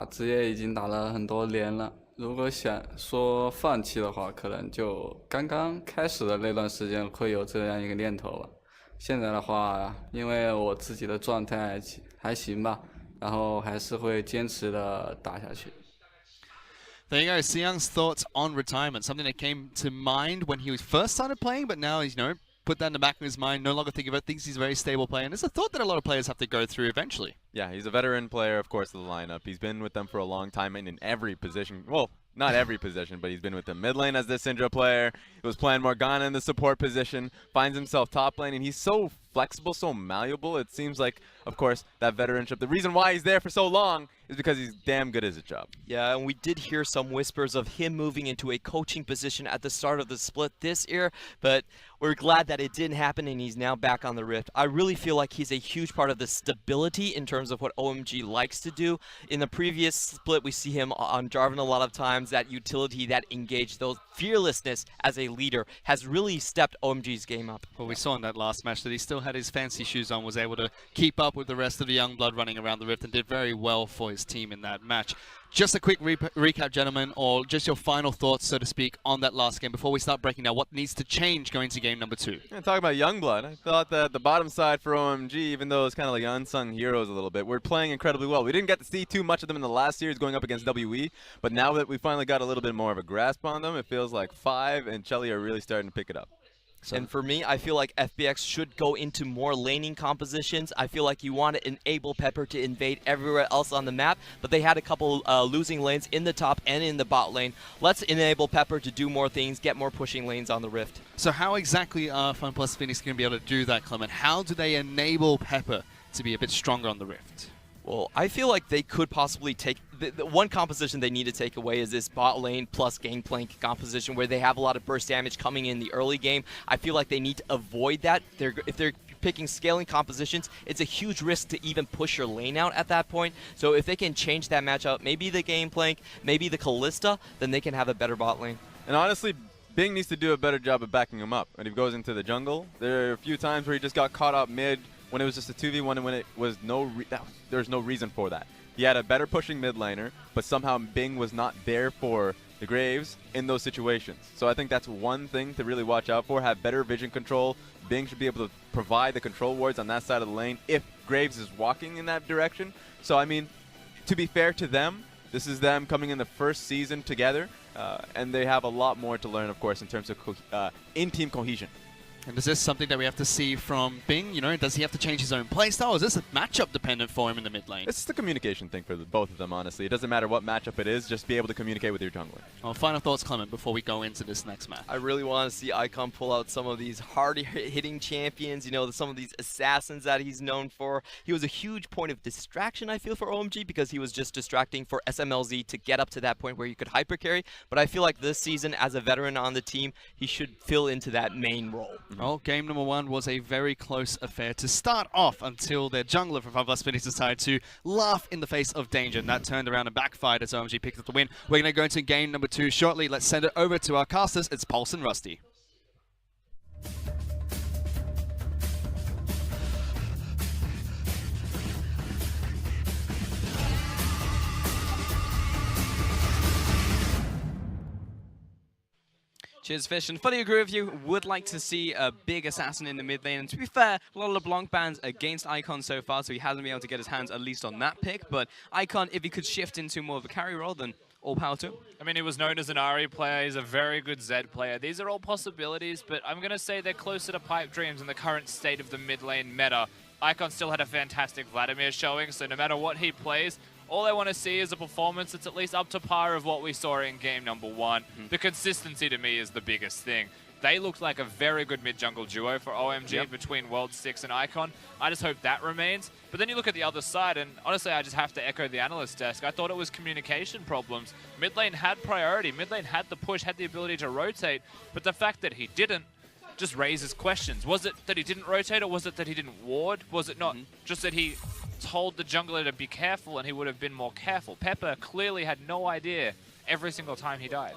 职业已经打了很多年了，如果想说放弃的话，可能就刚刚开始的那段时间会有这样一个念头吧。现在的话，因为我自己的状态还行吧，然后还是会坚持的打下去。There you go, Siang's thoughts on retirement, something that came to mind when he first started playing, but now he's, put that in the back of his mind, no longer thinking about it, thinks he's a very stable player, and it's a thought that a lot of players have to go through eventually. Yeah, he's a veteran player, of course, of the lineup. He's been with them for a long time and in every position. Well, not every position, but he's been with the mid lane as the Syndra player. He was playing Morgana in the support position, finds himself top lane, and he's so flexible, so malleable. It seems like, of course, that veteranship. The reason why he's there for so long is because he's damn good at his job. Yeah, and we did hear some whispers of him moving into a coaching position at the start of the split this year, but we're glad that it didn't happen and he's now back on the Rift. I really feel like he's a huge part of the stability in terms of what OMG likes to do. In the previous split, we see him on Jarvan a lot of times. That utility, that engage, those fearlessness as a leader has really stepped OMG's game up. Well, we saw in that last match that he still had his fancy shoes on, was able to keep up with the rest of the young blood running around the Rift, and did very well for his team in that match. Just a quick recap, gentlemen, or just your final thoughts, so to speak, on that last game before we start breaking down what needs to change going to game number 2. Yeah, talking about Youngblood, I thought that the bottom side for OMG, even though it's kind of like unsung heroes a little bit, we're playing incredibly well. We didn't get to see too much of them in the last series going up against WE, but now that we finally got a little bit more of a grasp on them, it feels like Five and Chelly are really starting to pick it up. And for me, I feel like FPX should go into more laning compositions. I feel like you want to enable Pepper to invade everywhere else on the map, but they had a couple losing lanes in the top and in the bot lane. Let's enable Pepper to do more things, get more pushing lanes on the Rift. So how exactly are FunPlus Phoenix going to be able to do that, Clement? How do they enable Pepper to be a bit stronger on the Rift? Well, I feel like they could possibly take the one composition they need to take away is this bot lane plus gangplank composition where they have a lot of burst damage coming in the early game. I feel like they need to avoid that. If they're picking scaling compositions, it's a huge risk to even push your lane out at that point. So if they can change that matchup, maybe the gangplank, maybe the Callista, then they can have a better bot lane. And honestly, Bing needs to do a better job of backing him up when he goes into the jungle. There are a few times where he just got caught up mid when it was just a 2v1 and when it was there's no reason for that. He had a better pushing mid laner, but somehow Bing was not there for the Graves in those situations. So I think that's one thing to really watch out for, have better vision control. Bing should be able to provide the control wards on that side of the lane if Graves is walking in that direction. So I mean, to be fair to them, this is them coming in the first season together, and they have a lot more to learn, of course, in terms of in-team cohesion. And is this something that we have to see from Bing? Does he have to change his own playstyle? Is this a matchup dependent for him in the mid lane? It's just a communication thing for both of them, honestly. It doesn't matter what matchup it is, just be able to communicate with your jungler. Well, final thoughts, Clement, before we go into this next match. I really want to see Icon pull out some of these hard-hitting champions, some of these assassins that he's known for. He was a huge point of distraction, I feel, for OMG, because he was just distracting for SMLZ to get up to that point where you could hyper carry. But I feel like this season, as a veteran on the team, he should fill into that main role. Well, game number 1 was a very close affair to start off until their jungler from FunPlus Phoenix decided to laugh in the face of danger, and that turned around and backfired as OMG picked up the win. We're going to go into game number 2 shortly. Let's send it over to our casters. It's Pulse and Rusty. Cheers, Fish, and fully agree with you. Would like to see a big assassin in the mid lane. And to be fair, a lot of LeBlanc bans against Icon so far, so he hasn't been able to get his hands at least on that pick. But Icon, if he could shift into more of a carry role, then all power to him. I mean, he was known as an Ari player. He's a very good Zed player. These are all possibilities, but I'm going to say they're closer to pipe dreams in the current state of the mid lane meta. Icon still had a fantastic Vladimir showing, so no matter what he plays, all I want to see is a performance that's at least up to par of what we saw in game number 1. The consistency to me is the biggest thing. They looked like a very good mid-jungle duo for OMG between World 6 and Icon. I just hope that remains. But then you look at the other side, and honestly, I just have to echo the analyst desk. I thought it was communication problems. Mid lane had priority. Mid lane had the push, had the ability to rotate. But the fact that he didn't just raises questions. Was it that he didn't rotate, or was it that he didn't ward? Was it not just that he told the jungler to be careful and he would have been more careful? Pepper clearly had no idea every single time he died.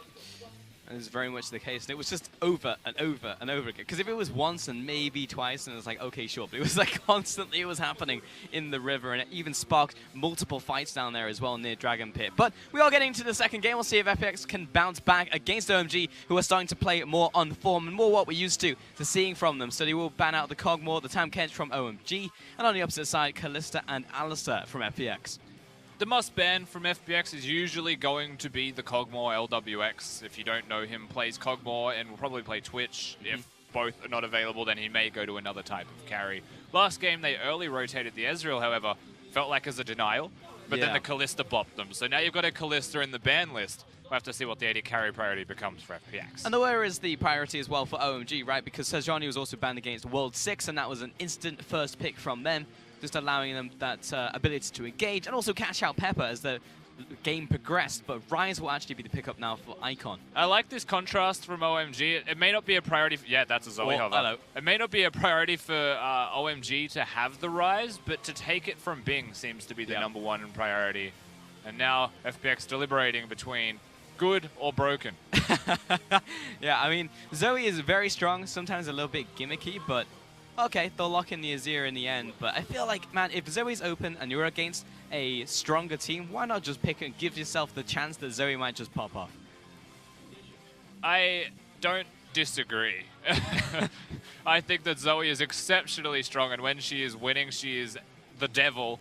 And it's very much the case. And it was just over and over and over again. Because if it was once and maybe twice, and it was like, okay, sure. But it was like constantly it was happening in the river. And it even sparked multiple fights down there as well near Dragon Pit. But we are getting to the second game. We'll see if FPX can bounce back against OMG, who are starting to play more on form and more what we're used to seeing from them. So they will ban out the Cogmore, the Tam Kench from OMG. And on the opposite side, Callista and Alistair from FPX. The must ban from FPX is usually going to be the Cogmore LWX. If you don't know him, plays Cogmore and will probably play Twitch. If both are not available, then he may go to another type of carry. Last game, they early rotated the Ezreal, however, felt like as a denial, but then the Callista bopped them. So now you've got a Callista in the ban list. We'll have to see what the AD carry priority becomes for FPX. And where is the priority as well for OMG, right? Because Sejuani was also banned against World 6, and that was an instant first pick from them, just allowing them that ability to engage and also catch out Pepper as the game progressed. But Rise will actually be the pickup now for Icon. I like this contrast from OMG. It may not be a priority for... Yeah, that's a Zoe. Oh, hello. It may not be a priority for OMG to have the Rise, but to take it from Bing seems to be the number one priority. And now FPX deliberating between good or broken. Yeah, I mean, Zoe is very strong, sometimes a little bit gimmicky, but okay, they'll lock in the Azir in the end. But I feel like, man, if Zoe's open and you're against a stronger team, why not just pick and give yourself the chance that Zoe might just pop off? I don't disagree. I think that Zoe is exceptionally strong, and when she is winning, she is the devil.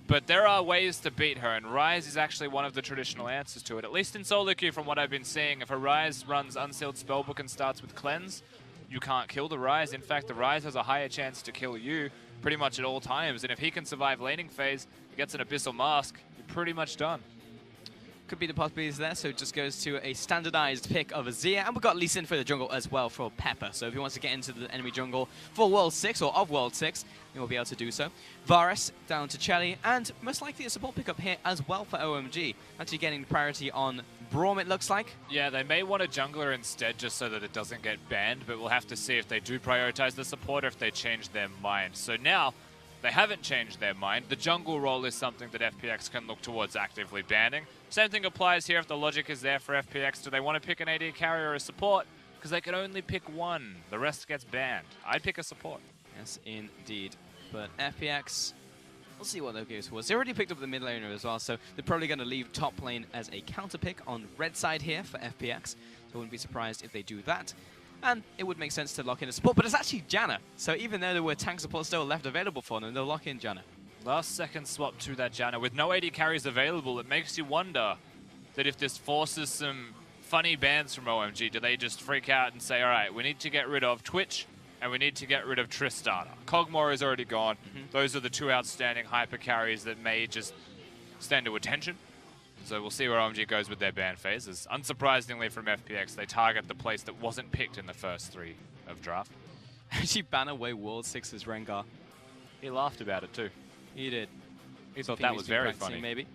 But there are ways to beat her, and Rise is actually one of the traditional answers to it. At least in solo queue, from what I've been seeing, if a Rise runs Unsealed Spellbook and starts with Cleanse, you can't kill the Rise. In fact, the Rise has a higher chance to kill you pretty much at all times. And if he can survive laning phase, he gets an Abyssal Mask, you're pretty much done. Could be the possibilities there, so it just goes to a standardized pick of Azir. And we've got Lee Sin for the jungle as well for Pepper. So if he wants to get into the enemy jungle for World 6 or of World 6, he will be able to do so. Varus down to Chelly, and most likely a support pickup here as well for OMG. Actually getting priority on Braum, it looks like. Yeah, they may want a jungler instead just so that it doesn't get banned, but we'll have to see if they do prioritize the support or if they change their mind. So now, they haven't changed their mind. The jungle role is something that FPX can look towards actively banning. Same thing applies here if the logic is there for FPX. Do they want to pick an AD carrier or a support? Because they can only pick one. The rest gets banned. I'd pick a support. Yes, indeed. But FPX, we'll see what they'll go towards. They already picked up the mid laner as well, so they're probably going to leave top lane as a counter pick on red side here for FPX. So I wouldn't be surprised if they do that. And it would make sense to lock in a support, but it's actually Janna. So even though there were tank support still left available for them, they'll lock in Janna. Last second swap to that Janna. With no AD carries available, it makes you wonder that if this forces some funny bans from OMG, do they just freak out and say, all right, we need to get rid of Twitch and we need to get rid of Tristana. Cogmore is already gone. Those are the two outstanding hyper carries that may just stand to attention. So we'll see where OMG goes with their ban phases. Unsurprisingly from FPX, they target the place that wasn't picked in the first 3 of draft. Actually ban away World 6's Rengar. He laughed about it too. He did. He thought that was very funny. Maybe.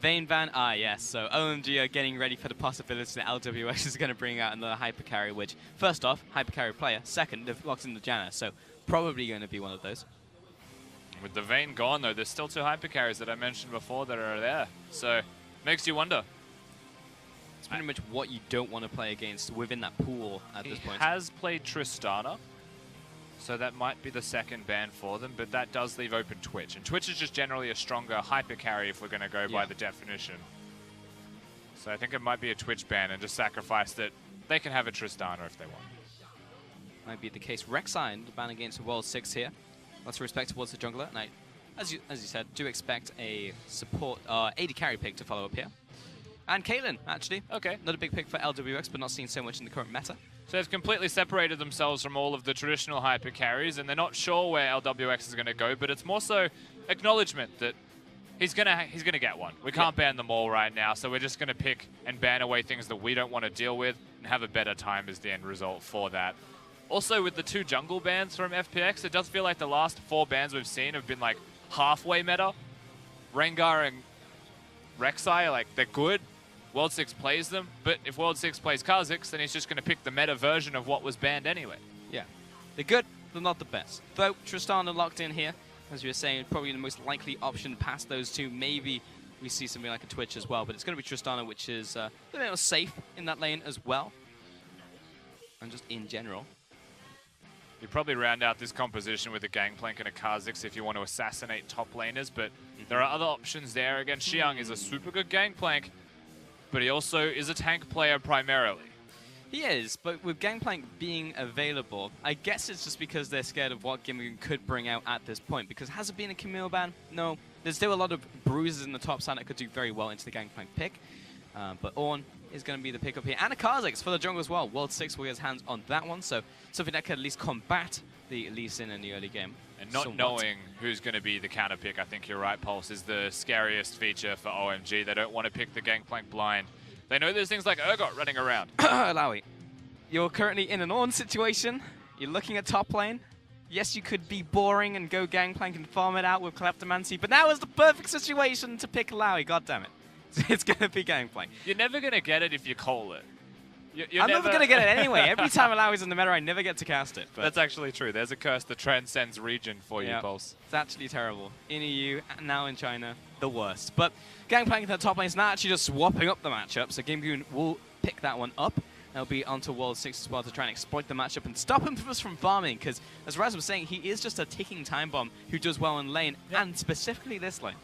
Vayne Van, yes. So OMG are getting ready for the possibility that LWX is going to bring out another hyper carry, which, first off, hyper carry player. Second, they've locked in the Janna, so probably going to be one of those. With the Vayne gone though, there's still 2 hyper carries that I mentioned before that are there. So makes you wonder. It's pretty much what you don't want to play against within that pool at this point. He has played Tristana, so that might be the second ban for them, but that does leave open Twitch. And Twitch is just generally a stronger hyper carry if we're going to go by the definition. So I think it might be a Twitch ban and just sacrifice that they can have a Tristana if they want. Might be the case. Rek'Sai, the ban against World 6 here. Lots of respect towards the jungler. And I, as you said, do expect a support AD carry pick to follow up here. And Caitlyn, actually. Okay. Not a big pick for LWX, but not seen so much in the current meta. So they've completely separated themselves from all of the traditional hyper carries, and they're not sure where LWX is going to go, but it's more so acknowledgement that he's gonna get one. We can't ban them all right now, so we're just going to pick and ban away things that we don't want to deal with and have a better time as the end result for that. Also, with the 2 jungle bans from FPX, it does feel like the last 4 bans we've seen have been like halfway meta. Rengar and Rek'Sai, like, they're good. World 6 plays them, but if World 6 plays Kha'Zix, then he's just going to pick the meta version of what was banned anyway. Yeah. They're good, but not the best. Though, Tristana locked in here. As you were saying, probably the most likely option past those 2. Maybe we see something like a Twitch as well. But it's going to be Tristana, which is a little bit more safe in that lane as well. And just in general. You probably round out this composition with a Gangplank and a Kha'Zix if you want to assassinate top laners, but there are other options there. Again, Xiang is a super good Gangplank, but he also is a tank player primarily. He is, but with Gangplank being available, I guess it's just because they're scared of what Gimgoon could bring out at this point. Because has it been a Camille ban? No. There's still a lot of bruises in the top side that could do very well into the Gangplank pick. But Ornn is going to be the pickup here. And a Kha'Zix for the jungle as well. World 6 will get his hands on that one, so something that could at least combat the Lee Sin in the early game. And not knowing who's going to be the counter pick, I think you're right, Pulse, is the scariest feature for OMG. They don't want to pick the Gangplank blind. They know there's things like Urgot running around. Alawi, you're currently in an Ornn situation. You're looking at top lane. Yes, you could be boring and go Gangplank and farm it out with Kleptomancy, but now is the perfect situation to pick Alawi, goddammit. It's going to be Gangplank. You're never going to get it if you call it. I'm never going to get it anyway. Every time Alawi's in the meta, I never get to cast it. But that's actually true. There's a curse that transcends region for you, Pulse. It's actually terrible. In EU, now in China, the worst. But Gangplank in the top lane is now actually just swapping up the matchup, so Gimgoon will pick that one up. They'll be onto World 6 as well to try and exploit the matchup and stop him from farming, because as Raz was saying, he is just a ticking time bomb who does well in lane, and specifically this lane.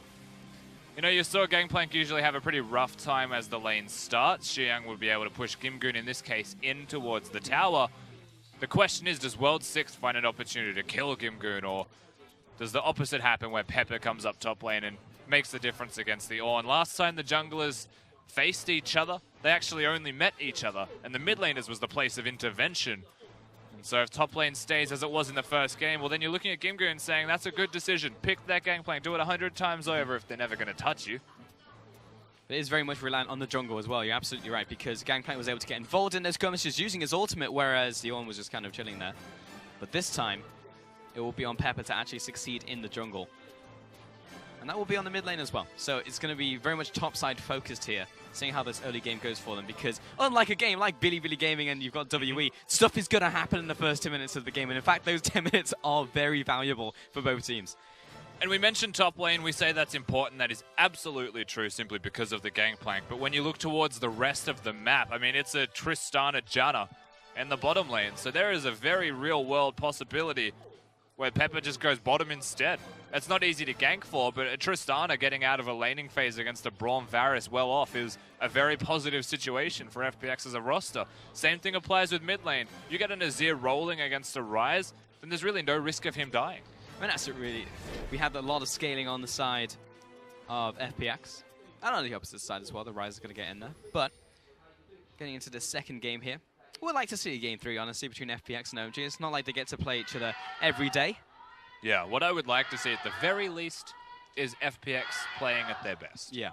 You know, you saw Gangplank usually have a pretty rough time as the lane starts. Xiang would be able to push Gimgoon, in this case, in towards the tower. The question is, does World 6 find an opportunity to kill Gimgoon, or does the opposite happen where Pepper comes up top lane and makes the difference against the Ornn? Last time the junglers faced each other, they actually only met each other, and the mid laners was the place of intervention. So if top lane stays as it was in the first game, well then you're looking at Gimgoon saying that's a good decision. Pick that Gangplank, do it 100 times over if they're never going to touch you. It is very much reliant on the jungle as well, you're absolutely right, because Gangplank was able to get involved in those skirmishes using his ultimate, whereas the Ornn was just kind of chilling there. But this time, it will be on Pepper to actually succeed in the jungle. And that will be on the mid lane as well. So it's going to be very much topside focused here, seeing how this early game goes for them, because unlike a game like Billy Gaming and you've got WE, stuff is going to happen in the first 10 minutes of the game. And in fact, those 10 minutes are very valuable for both teams. And we mentioned top lane, we say that's important. That is absolutely true simply because of the Gangplank. But when you look towards the rest of the map, I mean, it's a Tristana Janna in the bottom lane. So there is a very real world possibility where Pepper just goes bottom instead. It's not easy to gank for, but a Tristana getting out of a laning phase against a Braum Varus well off is a very positive situation for FPX as a roster. Same thing applies with mid lane. You get an Azir rolling against a Ryze, then there's really no risk of him dying. I mean, that's it really. We had a lot of scaling on the side of FPX. And on the opposite side as well, the Ryze is going to get in there. But getting into the second game here, we'd like to see a game 3, honestly, between FPX and OMG. It's not like they get to play each other every day. Yeah, what I would like to see at the very least is FPX playing at their best. Yeah,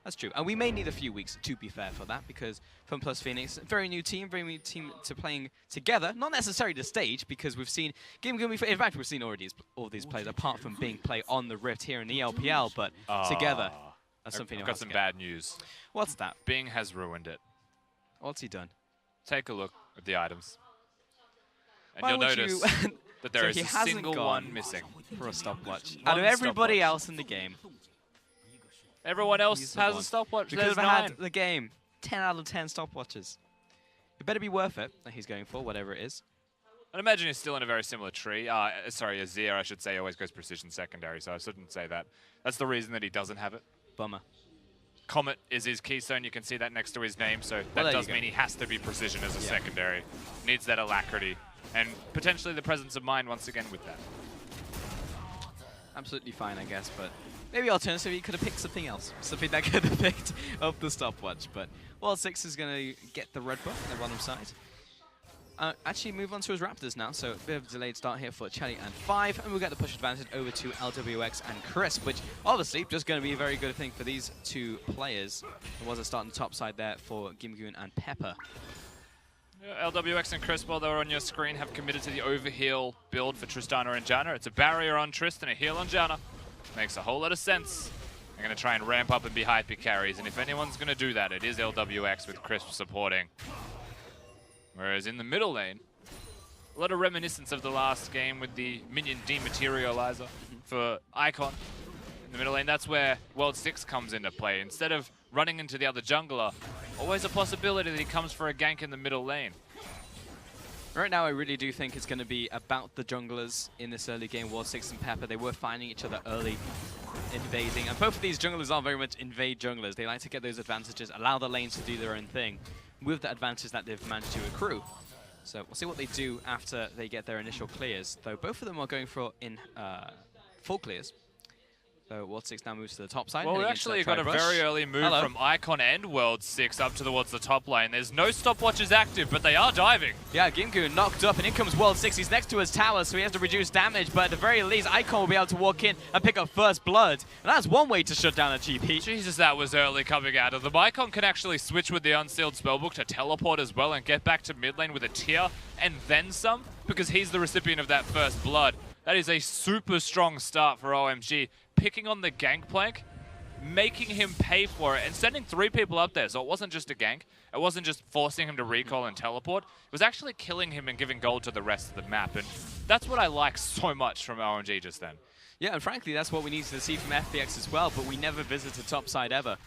that's true. And we may need a few weeks, to be fair, for that, because FunPlus Phoenix, very new team to playing together. Not necessarily the stage, because we've seen Gimgoon, in fact, we've seen already all these players, apart from being played on the Rift here in the LPL, but together, that's something I've got some bad news. What's that? Bing has ruined it. What's he done? Take a look at the items. And Why you'll would notice that there is a single one missing. For a stopwatch. Out of everybody else in the game. Everyone else has a stopwatch. We could have had the game 10 out of 10 stopwatches. It better be worth it that he's going for, whatever it is. I'd imagine he's still in a very similar tree. Sorry, Azir, I should say, always goes precision secondary, so I shouldn't say that. That's the reason that he doesn't have it. Bummer. Comet is his keystone. You can see that next to his name, so that does mean he has to be precision as a secondary. Needs that alacrity, and potentially the presence of mind once again with that. Absolutely fine, I guess, but maybe alternatively, he could have picked something else. Something that could have picked up the stopwatch, but World 6 is going to get the red buff on the bottom side. Actually move on to his Raptors now, so a bit of a delayed start here for Chelly and 5, and we'll get the push advantage over to LWX and Crisp, which obviously just going to be a very good thing for these two players. There was a start on the top side there for Gimgoon and Pepper. Yeah, LWX and Crisp, while they're on your screen, have committed to the overheal build for Tristana and Janna. It's a barrier on Trist and a heal on Janna. Makes a whole lot of sense. They're going to try and ramp up and be hyper carries, and if anyone's going to do that, it is LWX with Crisp supporting. Whereas in the middle lane, a lot of reminiscence of the last game with the minion dematerializer for Icon. the middle lane, that's where World 6 comes into play. Instead of running into the other jungler, always a possibility that he comes for a gank in the middle lane. Right now, I really do think it's going to be about the junglers in this early game. World 6 and Pepper, they were finding each other early, invading. And both of these junglers are very much invade junglers. They like to get those advantages, allow the lanes to do their own thing with the advantage that they've managed to accrue. So we'll see what they do after they get their initial clears. Though both of them are going for full clears. So World 6 now moves to the top side. Well, we actually got a very early move from Icon and World 6 up towards the top lane. There's no stopwatches active, but they are diving. Yeah, Gingu knocked up, and in comes World 6. He's next to his tower, so he has to reduce damage, but at the very least, Icon will be able to walk in and pick up first blood. And that's one way to shut down a GP. Jesus, that was early coming out of them. Icon can actually switch with the Unsealed Spellbook to teleport as well and get back to mid lane with a tier and then some, because he's the recipient of that first blood. That is a super strong start for OMG. Picking on the Gangplank, making him pay for it, and sending 3 people up there. So it wasn't just a gank. It wasn't just forcing him to recall and teleport. It was actually killing him and giving gold to the rest of the map. And that's what I like so much from OMG just then. Yeah, and frankly, that's what we needed to see from FPX as well, but we never visited topside ever.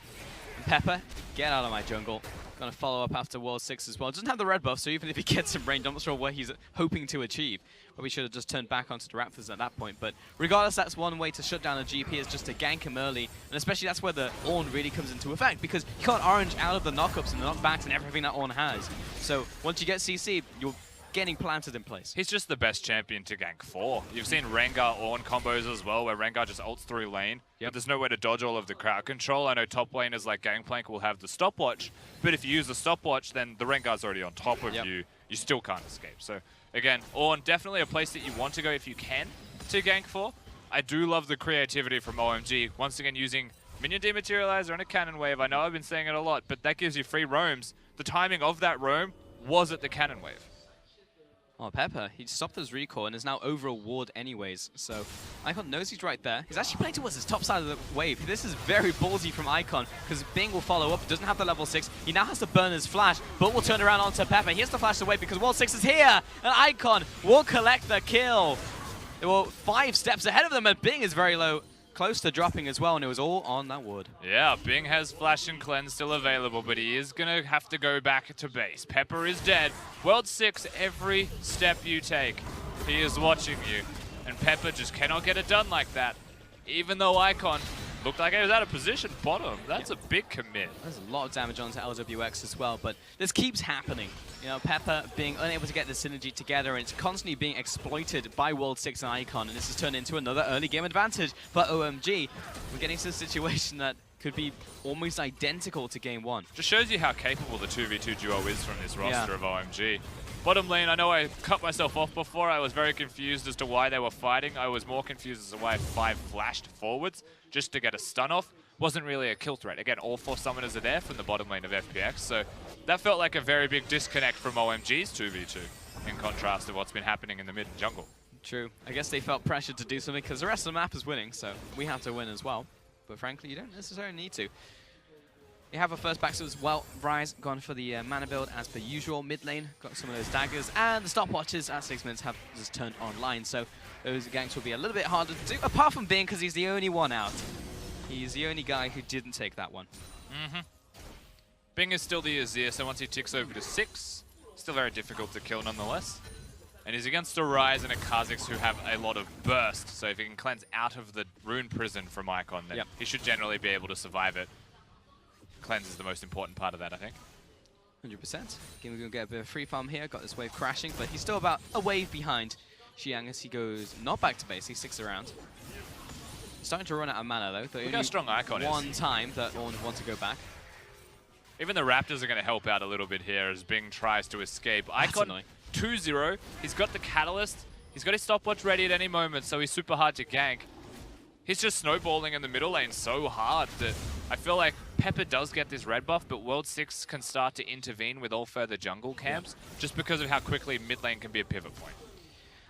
And Pepper, get out of my jungle. Gonna follow up after World 6 as well. Doesn't have the red buff, so even if he gets in range, I'm not sure what he's hoping to achieve. Probably should have just turned back onto the Raptors at that point. But regardless, that's one way to shut down a GP, is just to gank him early. And especially that's where the Ornn really comes into effect, because you can't orange out of the knockups and the knockbacks and everything that Ornn has. So once you get CC, you're getting planted in place. He's just the best champion to gank for. You've seen Rengar Ornn combos as well, where Rengar just ults through lane. But there's no way to dodge all of the crowd control. I know top laners like Gangplank will have the stopwatch, but if you use the stopwatch, then the Rengar's already on top of you. You still can't escape. So again, Ornn, definitely a place that you want to go if you can to gank for. I do love the creativity from OMG. Once again, using Minion Dematerializer and a Cannon Wave. I know I've been saying it a lot, but that gives you free roams. The timing of that roam was at the Cannon Wave. Oh, Pepper, he stopped his recall and is now over a ward anyways. So Icon knows he's right there. He's actually playing towards his top side of the wave. This is very ballsy from Icon, because Bing will follow up. He doesn't have the level 6. He now has to burn his flash, but will turn around onto Pepper. He has to flash away because World 6 is here, and Icon will collect the kill. They were 5 steps ahead of them, and Bing is very low, close to dropping as well, and it was all on that ward. Yeah, Bing has Flash and Cleanse still available, but he is going to have to go back to base. Pepper is dead. World 6, every step you take, he is watching you. And Pepper just cannot get it done like that. Even though Icon looked like he was out of position bottom. That's a big commit. There's a lot of damage onto LWX as well, but this keeps happening. You know, Pepper being unable to get the synergy together, and it's constantly being exploited by World 6 and Icon, and this has turned into another early game advantage for OMG. We're getting to a situation that could be almost identical to game 1. Just shows you how capable the 2v2 duo is from this roster of OMG. Bottom lane, I know I cut myself off before. I was very confused as to why they were fighting. I was more confused as to why 5 flashed forwards just to get a stun off. Wasn't really a kill threat. Again, all 4 summoners are there from the bottom lane of FPX, so that felt like a very big disconnect from OMG's 2v2 in contrast to what's been happening in the mid and jungle. True. I guess they felt pressured to do something because the rest of the map is winning, so we have to win as well. But frankly, you don't necessarily need to. You have a first back as well. Rise gone for the mana build as per usual. Mid lane got some of those daggers, and the stopwatches at 6 minutes have just turned online. So those ganks will be a little bit harder to do, apart from Bing, because he's the only one out. He's the only guy who didn't take that one. Bing is still the Azir, so once he ticks over to 6, still very difficult to kill nonetheless. And he's against a Rise and a Kha'Zix who have a lot of burst, so if he can cleanse out of the rune prison from Icon, then he should generally be able to survive it. Cleanse is the most important part of that, I think. 100%. Again, we're going to get a bit of free farm here. Got this wave crashing, but he's still about a wave behind Xiang as he goes not back to base. He sticks around. Starting to run out of mana, though. Look how strong Icon is. One time that Ornn wants to go back. Even the Raptors are going to help out a little bit here as Bing tries to escape. Icon 2-0. He's got the Catalyst. He's got his stopwatch ready at any moment, so he's super hard to gank. He's just snowballing in the middle lane so hard that I feel like Pepper does get this red buff, but World 6 can start to intervene with all further jungle camps just because of how quickly mid lane can be a pivot point.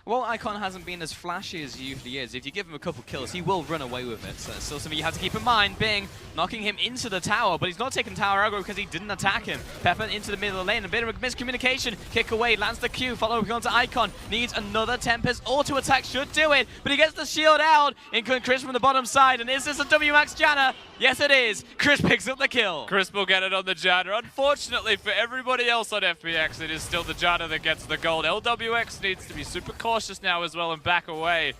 Well, Icon hasn't been as flashy as he usually is. If you give him a couple kills, he will run away with it. So it's still something you have to keep in mind. Bing knocking him into the tower, but he's not taking tower aggro because he didn't attack him. Pepper into the middle of the lane, a bit of a miscommunication. Kick away, lands the Q, following on to Icon. Needs another Tempest. Auto attack should do it, but he gets the shield out. In comes Chris from the bottom side, and is this a WMAX Janna? Yes, it is. Chris picks up the kill. Chris will get it on the Janna. Unfortunately for everybody else on FPX, it is still the Janna that gets the gold. LWX needs to be super cautious now as well and back away.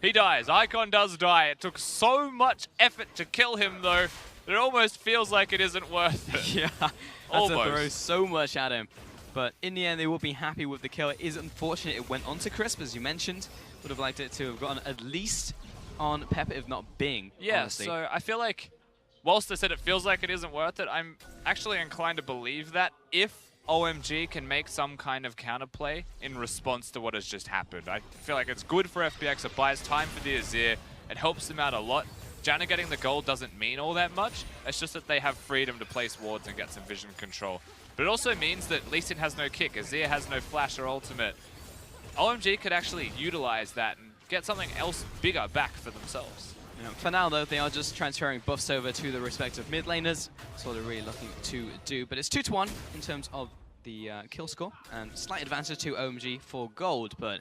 He dies. Icon does die. It took so much effort to kill him, though, that it almost feels like it isn't worth it. Yeah, that's to throw so much at him. But in the end, they will be happy with the kill. It is unfortunate it went on to Crisp, as you mentioned. Would have liked it to have gotten at least on Pepper, if not Bing. Yeah, honestly. so I feel like, whilst I said it feels like it isn't worth it, I'm actually inclined to believe that if OMG can make some kind of counterplay in response to what has just happened. I feel like it's good for FPX. It buys time for the Azir. It helps them out a lot. Janna getting the gold doesn't mean all that much. It's just that they have freedom to place wards and get some vision control. But it also means that Lee Sin has no kick. Azir has no flash or ultimate. OMG could actually utilize that and get something else bigger back for themselves. Yeah, for now, though, they are just transferring buffs over to the respective mid laners. That's what they're really looking to do. But it's 2-1 in terms of the kill score, and slight advantage to OMG for gold, but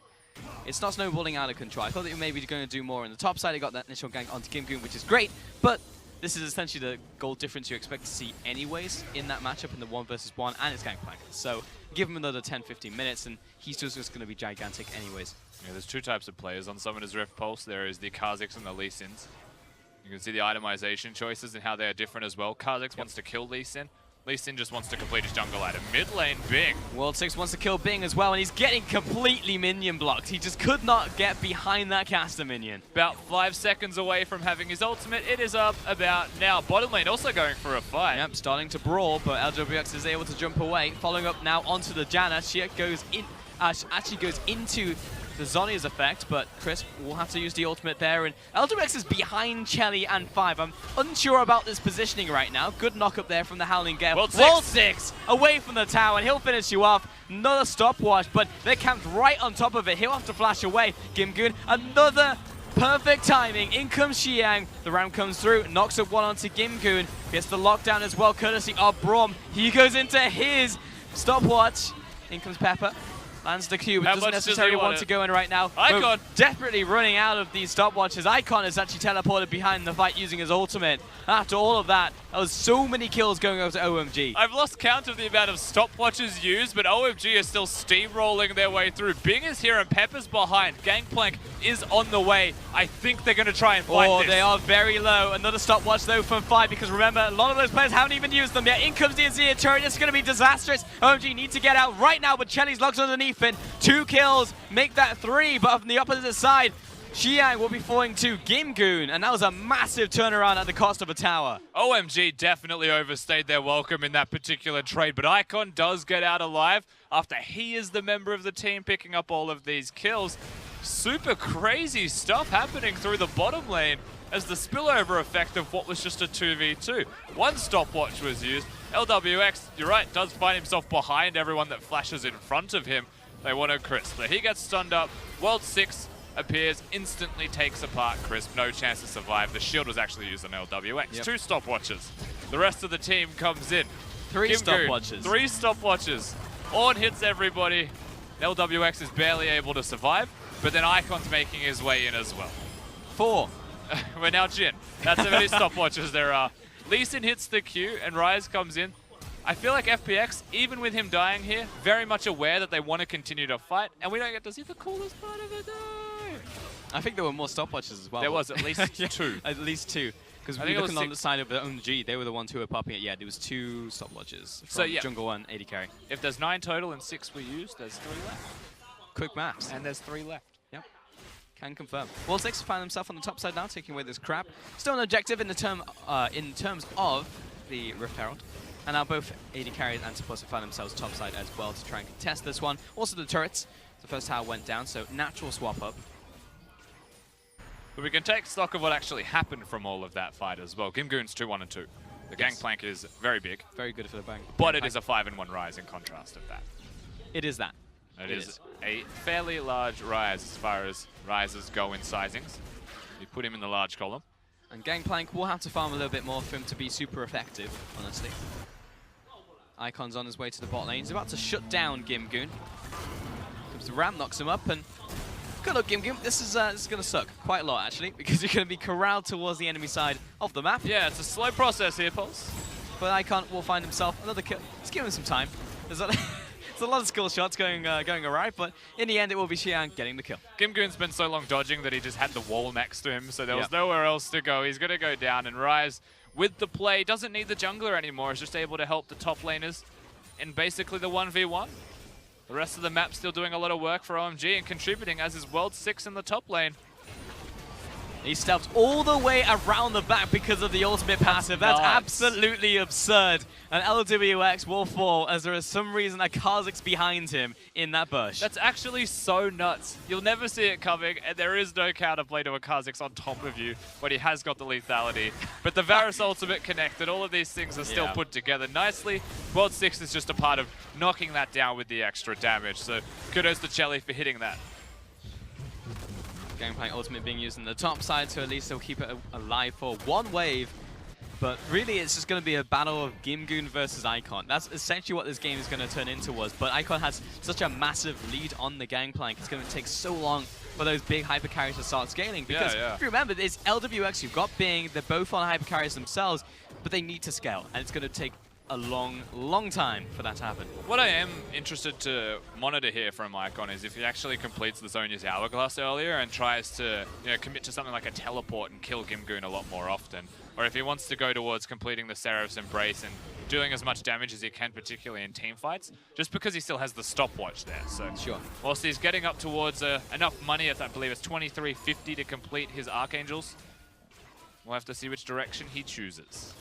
it's not snowballing out of control. I thought they were maybe going to do more on the top side. They got that initial gank onto Gimgoon, which is great, but this is essentially the gold difference you expect to see anyways in that matchup in the 1 versus 1, and it's Gangplank. So give him another 10-15 minutes, and he's just going to be gigantic anyways. Yeah, there's two types of players on Summoner's Rift Pulse. There is the Kha'Zix and the Lee Sins. You can see the itemization choices and how they are different as well. Kha'Zix wants to kill Lee Sin. Lee Sin just wants to complete his jungle item. Mid lane, Bing. World 6 wants to kill Bing as well, and he's getting completely minion blocked. He just could not get behind that caster minion. About 5 seconds away from having his ultimate. It is up about now. Bottom lane also going for a fight. Yep, starting to brawl, but LWX is able to jump away. Following up now onto the Janna. She goes in, actually goes into the Zhonya's effect, but Chris will have to use the ultimate there, and LWX is behind Chelly and 5. I'm unsure about this positioning right now. Good knock up there from the Howling Gale. World 6 away from the tower, and he'll finish you off. Another stopwatch, but they're camped right on top of it. He'll have to flash away. Gimgoon, another perfect timing. In comes Xiang. The ram comes through, knocks up one onto Gimgoon. Gets the lockdown as well, courtesy of Braum. He goes into his stopwatch. In comes Pepper. Lands the cube, doesn't necessarily want to go in right now. Icon desperately running out of these stopwatches. Icon is actually teleported behind the fight using his ultimate. After all of that, there was so many kills going over to OMG. I've lost count of the amount of stopwatches used, but OMG is still steamrolling their way through. Bing is here and Pepper's behind. Gangplank is on the way. I think they're going to try and fight this. They are very low. Another stopwatch though from 5, because remember, a lot of those players haven't even used them yet. In comes the Azir turret. It's going to be disastrous. OMG need to get out right now, but Chelly's locked underneath it. 2 kills, make that 3, but from the opposite side, Xiang will be falling to Gimgoon, and that was a massive turnaround at the cost of a tower. OMG definitely overstayed their welcome in that particular trade, but Icon does get out alive after he is the member of the team picking up all of these kills. Super crazy stuff happening through the bottom lane as the spillover effect of what was just a 2v2. 1 stopwatch was used. LWX, you're right, does find himself behind everyone that flashes in front of him. They want a Crisp, but he gets stunned up. World 6 appears, instantly takes apart Crisp. No chance to survive. The shield was actually used on LWX. Yep. 2 stopwatches. The rest of the team comes in. 3 Gimgoon, stopwatches. 3 stopwatches. Ornn hits everybody. LWX is barely able to survive, but then Icon's making his way in as well. 4. We're now Jin. That's how many stopwatches there are. Lee Sin hits the Q and Ryze comes in. I feel like FPX, even with him dying here, very much aware that they want to continue to fight, and we don't get to see the coolest part of it though. I think there were more stopwatches as well. There was at least Yeah, 2. At least 2. Because we looking on the side of the OMG, they were the ones who were popping it. Yeah, there was 2 stopwatches from So, yeah. Jungle 1, 80 carry. If there's 9 total and 6 were used, there's 3 left. Quick maths. And there's 3 left. Yep. Can confirm. World 6 find himself on the top side now, taking away this crap. Still an objective in the terms of the Rift Herald. And now both AD carries and supports have found themselves top side as well to try and contest this one. Also the turrets. The first tower went down, so natural swap up. But we can take stock of what actually happened from all of that fight as well. Gimgoon's 2-1 and 2. The Gangplank is very big. Very good for the bang. But it is a 5-1 Ryze in contrast of that. It is that. It is a fairly large rise as far as rises go in sizings. You put him in the large column. And Gangplank will have to farm a little bit more for him to be super effective, honestly. Icon's on his way to the bot lane. He's about to shut down Gimgoon. Comes the ramp, knocks him up, and good luck, Gimgoon. This is going to suck quite a lot, actually, because you're going to be corralled towards the enemy side of the map. Yeah, it's a slow process here, Pulse. But Icon will find himself another kill. Just give him some time. There's a, there's a lot of skill shots going awry, but in the end, it will be Xiang getting the kill. Gimgoon's been so long dodging that he just had the wall next to him, so there was nowhere else to go. He's going to go down, and Rise, with the play, doesn't need the jungler anymore. He's just able to help the top laners in basically the 1v1. The rest of the map still doing a lot of work for OMG and contributing as is World 6 in the top lane. He stepped all the way around the back because of the ultimate passive. That's absolutely absurd. And LWX will fall as there is some reason a Kha'Zix behind him in that bush. That's actually so nuts. You'll never see it coming, and there is no counterplay to a Kha'Zix on top of you, but he has got the lethality. But the Varus ultimate connected, all of these things are still put together nicely. World 6 is just a part of knocking that down with the extra damage, so kudos to Chelly for hitting that. Gangplank ultimate being used on the top side, so at least they'll keep it alive for one wave. But really, it's just going to be a battle of Gimgoon versus Icon. That's essentially what this game is going to turn into but Icon has such a massive lead on the Gangplank. It's going to take so long for those big hyper carries to start scaling. Because if you remember, it's LWX, you've got Bing, they're both on hyper carries themselves, but they need to scale. And it's going to take a long time for that to happen. What I am interested to monitor here from Icon is if he actually completes the Zhonya's Hourglass earlier and tries to commit to something like a teleport and kill Gimgoon a lot more often. Or if he wants to go towards completing the Seraph's Embrace and doing as much damage as he can, particularly in team fights, just because he still has the stopwatch there. So whilst he's getting up towards enough money, I believe it's 2350 to complete his Archangels, we'll have to see which direction he chooses.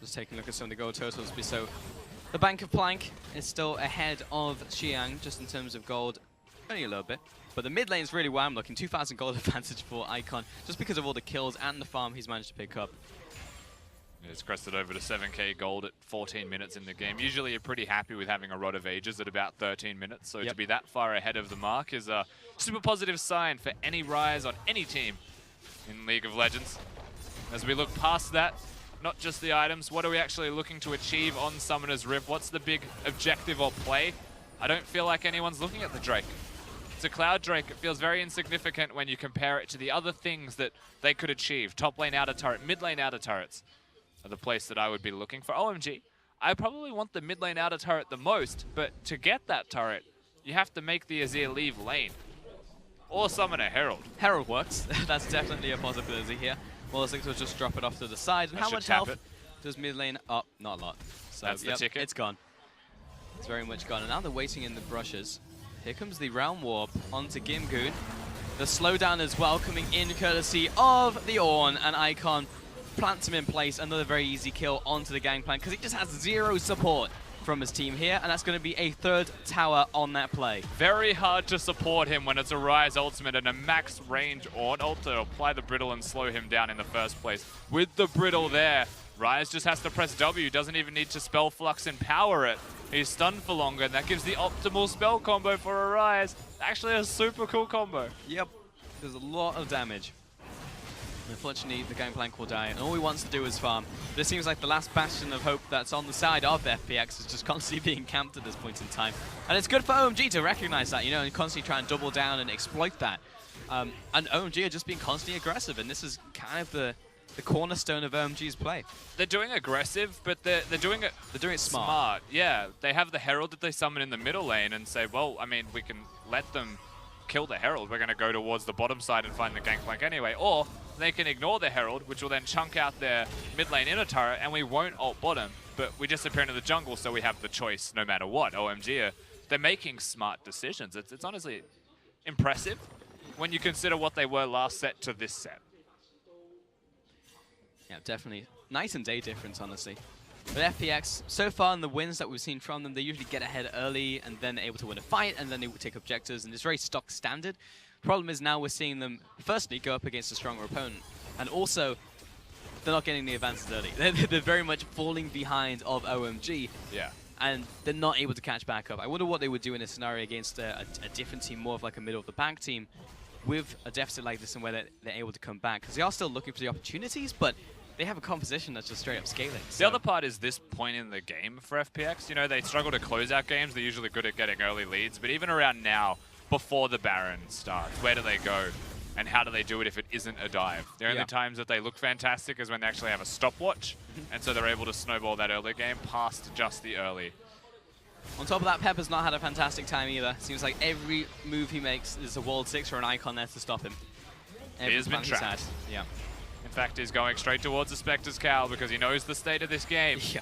Just taking a look at some of the gold totals. So the Bank of Plank is still ahead of Xiang, just in terms of gold, only a little bit. But the mid lane is really where I'm looking. 2,000 gold advantage for Icon, just because of all the kills and the farm he's managed to pick up. It's crested over to 7k gold at 14 minutes in the game. Usually you're pretty happy with having a Rod of Ages at about 13 minutes, so to be that far ahead of the mark is a super positive sign for any Rise on any team in League of Legends. As we look past that, not just the items, what are we actually looking to achieve on Summoner's Rift? What's the big objective or play? I don't feel like anyone's looking at the Drake. It's a Cloud Drake. It feels very insignificant when you compare it to the other things that they could achieve. Top lane outer turret, mid lane outer turrets are the place that I would be looking for. OMG, I probably want the mid lane outer turret the most, but to get that turret, you have to make the Azir leave lane. Or summon a Herald. Herald works. That's definitely a possibility here. World 6 will just drop it off to the side. And how much health does mid lane? Oh, not a lot. So that's the ticket. It's gone. It's very much gone. And now they're waiting in the brushes. Here comes the Realm Warp onto Gimgoon. The slowdown as well coming in courtesy of the Ornn, and Icon plants him in place. Another very easy kill onto the Gangplank because he just has zero support from his team here, and that's going to be a third tower on that play. Very hard to support him when it's a Rise ultimate and a max range Ornn ult to apply the brittle and slow him down in the first place. With the brittle there, Rise just has to press W, doesn't even need to spell Flux and power it. He's stunned for longer, and that gives the optimal spell combo for a Rise. Actually a super cool combo. Yep, there's a lot of damage. Unfortunately, the Gangplank will die, and all he wants to do is farm. This seems like the last bastion of hope that's on the side of FPX is just constantly being camped at this point in time. And it's good for OMG to recognize that, and constantly try and double down and exploit that. And OMG are just being constantly aggressive, and this is kind of the cornerstone of OMG's play. They're doing aggressive, but they're doing it smart. Yeah, they have the Herald that they summon in the middle lane and say, well, I mean, we can let them kill the Herald. We're going to go towards the bottom side and find the Gangplank anyway. Or they can ignore the Herald, which will then chunk out their mid lane inner turret, and we won't ult bottom, but we disappear into the jungle, so we have the choice no matter what. OMG, they're making smart decisions. It's honestly impressive when you consider what they were last set to this set. Yeah, definitely. Night and day difference, honestly. But FPX, so far in the wins that we've seen from them, they usually get ahead early and then able to win a fight, and then they will take objectives, and it's very stock standard. Problem is now we're seeing them, firstly, go up against a stronger opponent, and also, they're not getting the advances early. They're very much falling behind of OMG. Yeah. and they're not able to catch back up. I wonder what they would do in a scenario against a different team, more of like a middle-of-the-pack team, with a deficit like this and where they're able to come back. Because they are still looking for the opportunities, but they have a composition that's just straight up scaling. The other part is this point in the game for FPX. You know, they struggle to close out games. They're usually good at getting early leads. But even around now, before the Baron starts, where do they go? And how do they do it if it isn't a dive? The only times that they look fantastic is when they actually have a stopwatch. And so they're able to snowball that early game past just the early. On top of that, Pepper's not had a fantastic time either. Seems like every move he makes is a walled 6 or an icon there to stop him. He has been trapped. Yeah. In fact, he's going straight towards the Spectre's cowl because he knows the state of this game. Yeah.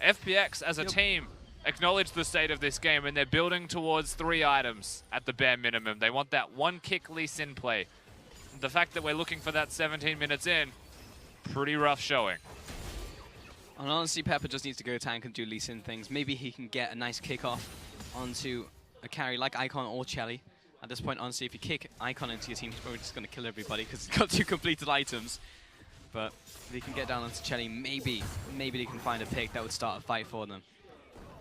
FPX as a team acknowledge the state of this game, and they're building towards 3 items at the bare minimum. They want that one kick Lee Sin play. The fact that we're looking for that 17 minutes in, pretty rough showing. And honestly, Pepper just needs to go tank and do Lee Sin things. Maybe he can get a nice kickoff onto a carry like Icon or Chelly. At this point, honestly, if you kick Icon into your team, he's probably just going to kill everybody because he's got 2 completed items. But if they can get down onto Chelly, maybe they can find a pick that would start a fight for them.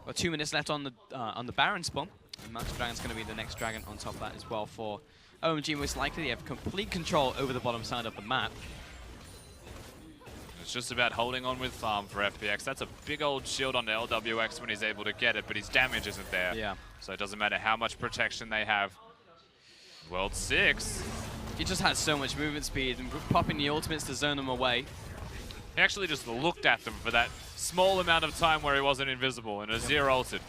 Got 2 minutes left on the Baron spawn. And Mountain Dragon's going to be the next dragon on top of that as well for OMG. Most likely, they have complete control over the bottom side of the map. It's just about holding on with farm for FPX. That's a big old shield on the LWX when he's able to get it, but his damage isn't there. Yeah. So it doesn't matter how much protection they have. World 6. He just has so much movement speed and popping the ultimates to zone them away. He actually just looked at them for that small amount of time where he wasn't invisible and Azir ulted.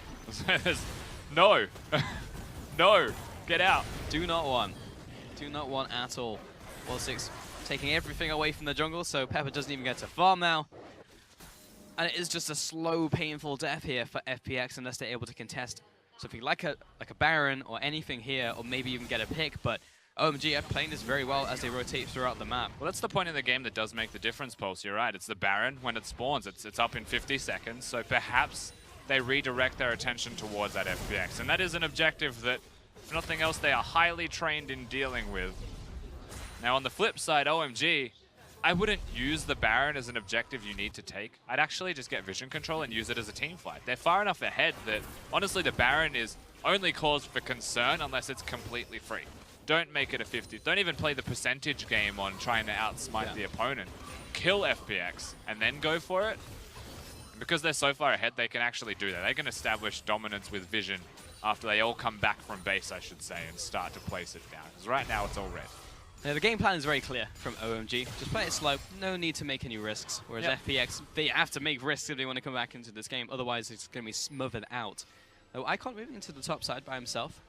No. No. Get out. Do not want. Do not want at all. World 6 taking everything away from the jungle, so Pepper doesn't even get to farm now. And it is just a slow, painful death here for FPX unless they're able to contest something like a Baron or anything here, or maybe even get a pick. But OMG are playing this very well as they rotate throughout the map. Well, that's the point in the game that does make the difference, Pulse. You're right. It's the Baron. When it spawns, it's up in 50 seconds. So perhaps they redirect their attention towards that FPX. And that is an objective that, if nothing else, they are highly trained in dealing with. Now, on the flip side, OMG, I wouldn't use the Baron as an objective you need to take. I'd actually just get vision control and use it as a team fight. They're far enough ahead that, honestly, the Baron is only cause for concern unless it's completely free. Don't make it a 50. Don't even play the percentage game on trying to outsmite the opponent. Kill FPX and then go for it. And because they're so far ahead, they can actually do that. They can establish dominance with vision after they all come back from base, I should say, and start to place it down. Because right now, it's all red. Yeah, the game plan is very clear from OMG. Just play it slow, no need to make any risks. Whereas FPX, they have to make risks if they want to come back into this game. Otherwise, it's going to be smothered out. Though Icon moving into the top side by himself.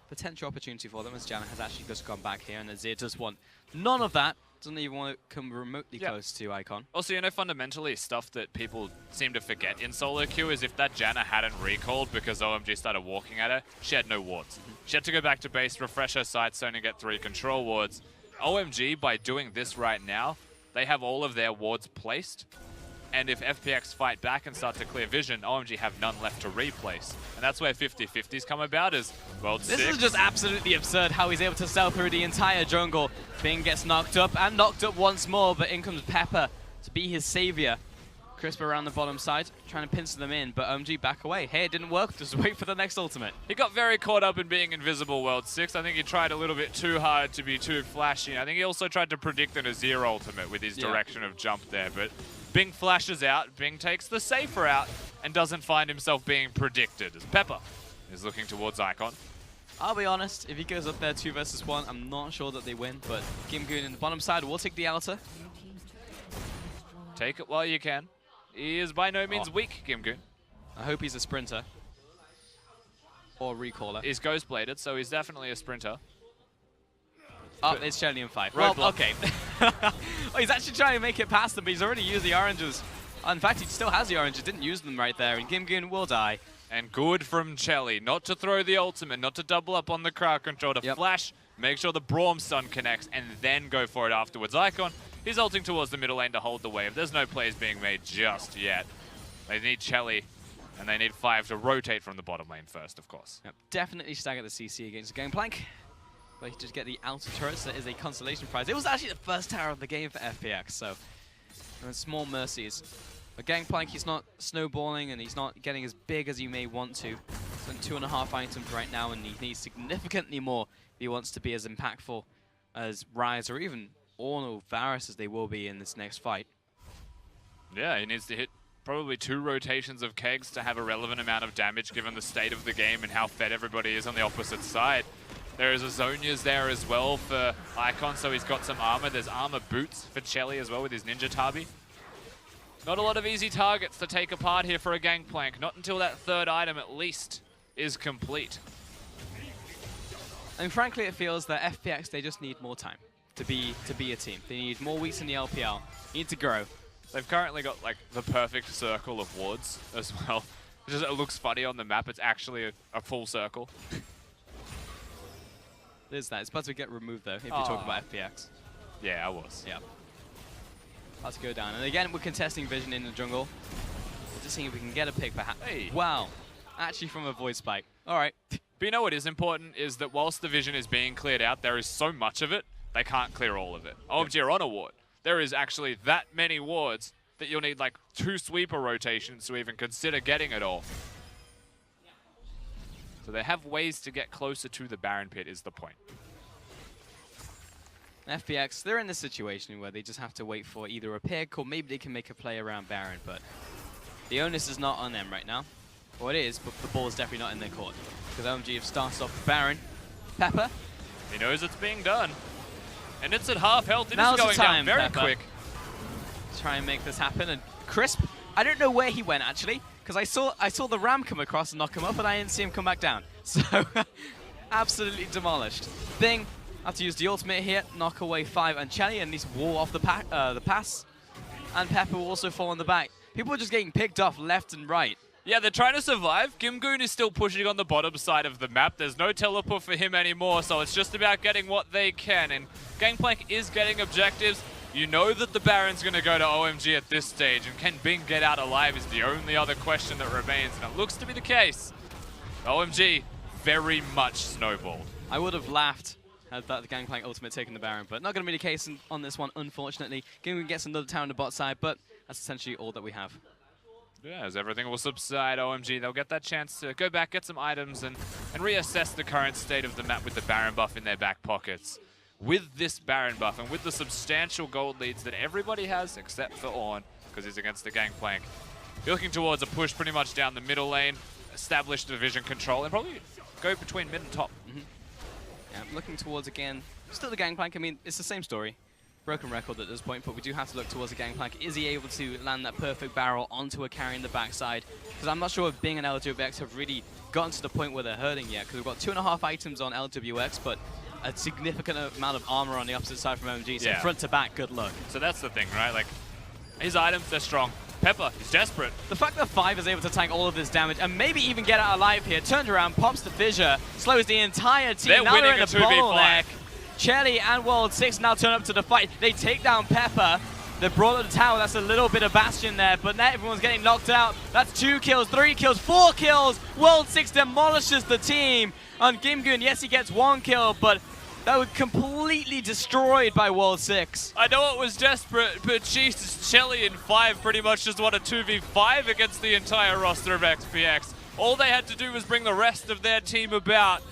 Potential opportunity for them as Janna has actually just gone back here, and Azir does want none of that. Doesn't even want to come remotely close to Icon. Also, you know, fundamentally, stuff that people seem to forget in solo queue is if that Janna hadn't recalled because OMG started walking at her, she had no wards. She had to go back to base, refresh her sight zone, and get 3 control wards. OMG, by doing this right now, they have all of their wards placed. And if FPX fight back and start to clear vision, OMG have none left to replace. And that's where 50-50s come about as World 6. This is just absolutely absurd how he's able to sell through the entire jungle. Bing gets knocked up and knocked up once more, but in comes Pepper to be his savior. Crisp around the bottom side, trying to pincer them in, but OMG back away. Hey, it didn't work, just wait for the next ultimate. He got very caught up in being invisible World 6. I think he tried a little bit too hard to be too flashy. I think he also tried to predict an Azir ultimate with his direction of jump there, but Bing flashes out, Bing takes the safer out, and doesn't find himself being predicted as Pepper is looking towards Icon. I'll be honest, if he goes up there 2 versus 1, I'm not sure that they win, but Gimgoon in the bottom side will take the outer. Take it while you can. He is by no means weak, Gimgoon. I hope he's a sprinter. Or recaller. He's ghost bladed, so he's definitely a sprinter. Oh, it's Shelly in 5. Roadblock. Well, okay. Well, he's actually trying to make it past them, but he's already used the oranges. In fact, he still has the oranges, didn't use them right there, and Gimgoon will die. And good from Chelly, not to throw the ultimate, not to double up on the crowd control, to flash, make sure the Braum stun connects, and then go for it afterwards. Icon, he's ulting towards the middle lane to hold the wave. There's no plays being made just yet. They need Chelly, and they need 5 to rotate from the bottom lane first, of course. Yep, definitely stagger the CC against the Gangplank. But he just get the outer turrets, that is a consolation prize. It was actually the first tower of the game for FPX, so small mercies But Gangplank, he's not snowballing and he's not getting as big as you may want to. He's on 2.5 items right now, and he needs significantly more if he wants to be as impactful as Rise or even Ornn Varus as they will be in this next fight. Yeah, he needs to hit probably 2 rotations of kegs to have a relevant amount of damage given the state of the game and how fed everybody is on the opposite side. There is a Zonia's there as well for Icon, so he's got some armor. There's armor boots for Chelly as well with his Ninja Tabi. Not a lot of easy targets to take apart here for a Gangplank, not until that 3rd item at least is complete. And frankly, it feels that FPX, they just need more time to be a team. They need more weeks in the LPL. They need to grow. They've currently got like the perfect circle of wards as well. It looks funny on the map. It's actually a full circle. There's that. It's about to get removed though, if you talk about FPX. Yeah, I was. Yeah. About to go down. And again, we're contesting vision in the jungle. We're just seeing if we can get a pick perhaps. Hey. Wow. Actually from a void spike. All right. But you know what is important is that whilst the vision is being cleared out, there is so much of it, they can't clear all of it. OMG are on a ward. There is actually that many wards that you'll need like 2 sweeper rotations to even consider getting it all. So they have ways to get closer to the Baron Pit is the point. FPX, they're in this situation where they just have to wait for either a pick or maybe they can make a play around Baron, but the onus is not on them right now. Well, it is, but the ball is definitely not in their court. Because OMG have started off with Baron. Pepper. He knows it's being done. And it's at half health. It Now's is going the time, down very Pepper. quick. Try and make this happen. And Crisp, I don't know where he went actually, because I saw the ram come across and knock him up, but I didn't see him come back down. So, absolutely demolished. Bing, have to use the ultimate here, knock away 5, and Chelly at least wall off the pass. And Pepper will also fall on the back. People are just getting picked off left and right. Yeah, they're trying to survive. Gimgoon is still pushing on the bottom side of the map. There's no teleport for him anymore, so it's just about getting what they can. And Gangplank is getting objectives. You know that the Baron's going to go to OMG at this stage, and can Bing get out alive is the only other question that remains, and it looks to be the case. OMG very much snowballed. I would have laughed had that the Gangplank ultimate taken the Baron, but not going to be the case on this one, unfortunately. Gimgoon gets another tower on the bot side, but that's essentially all that we have. Yeah, as everything will subside, OMG, they'll get that chance to go back, get some items, and reassess the current state of the map with the Baron buff in their back pockets. With this Baron buff and with the substantial gold leads that everybody has except for Ornn, because he's against the Gangplank, you're looking towards a push pretty much down the middle lane, establish division control, and probably go between mid and top. Yeah, looking towards again, still the Gangplank. I mean, it's the same story. Broken record at this point, but we do have to look towards the Gangplank. Is he able to land that perfect barrel onto a carry in the backside? Because I'm not sure if Bing and LWX have really gotten to the point where they're hurting yet, because we've got 2.5 items on LWX, but a significant amount of armor on the opposite side from OMG, so front to back, good luck. So that's the thing, right? Like, his items, they're strong. Pepper, he's desperate. The fact that 5 is able to tank all of this damage and maybe even get out alive here, turns around, pops the fissure, slows the entire team. They're now winning they're in a a 2v5. bottleneck. Chelly and World 6 now turn up to the fight. They take down Pepper. They brought up the tower. That's a little bit of Bastion there, but now everyone's getting knocked out. That's 2 kills, 3 kills, 4 kills. World 6 demolishes the team. On Gimgoon, yes, he gets 1 kill, but that was completely destroyed by World 6. I know it was desperate, but Jesus, Chelly and 5 pretty much just won a 2v5 against the entire roster of FPX. All they had to do was bring the rest of their team about,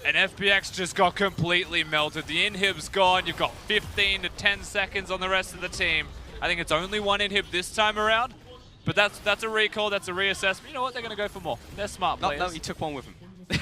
and FPX just got completely melted. The inhib's gone. You've got 15 to 10 seconds on the rest of the team. I think it's only 1 inhib this time around, but that's a recall, that's a reassessment. You know what? They're going to go for more. They're smart players. No, he took 1 with him.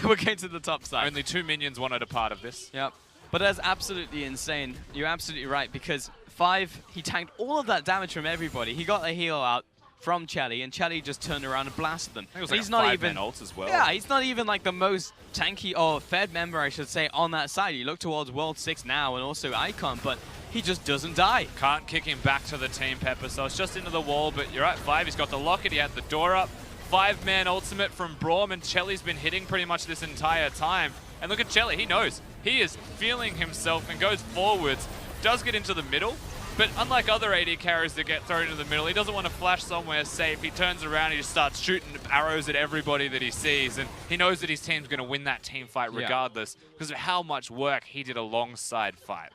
We're going to the top side. Only 2 minions wanted a part of this. Yep. But that's absolutely insane. You're absolutely right, because 5, he tanked all of that damage from everybody. He got a heal out from Chelly, and Chelly just turned around and blasted them. I think it was And like he's a not 5-man even ult as well. Yeah, he's not even like the most tanky or fed member, I should say, on that side. You look towards World 6 now and also Icon, but he just doesn't die. Can't kick him back to the team, Pepper, so it's just into the wall, but you're right, 5, he's got the locket, he had the door up. 5-man ultimate from Braum, and Chelly's been hitting pretty much this entire time. And look at Chelly, he knows. He is feeling himself and goes forwards, does get into the middle, but unlike other AD carries that get thrown into the middle, he doesn't want to flash somewhere safe. He turns around, he just starts shooting arrows at everybody that he sees, and he knows that his team's going to win that team fight regardless because of how much work he did alongside 5.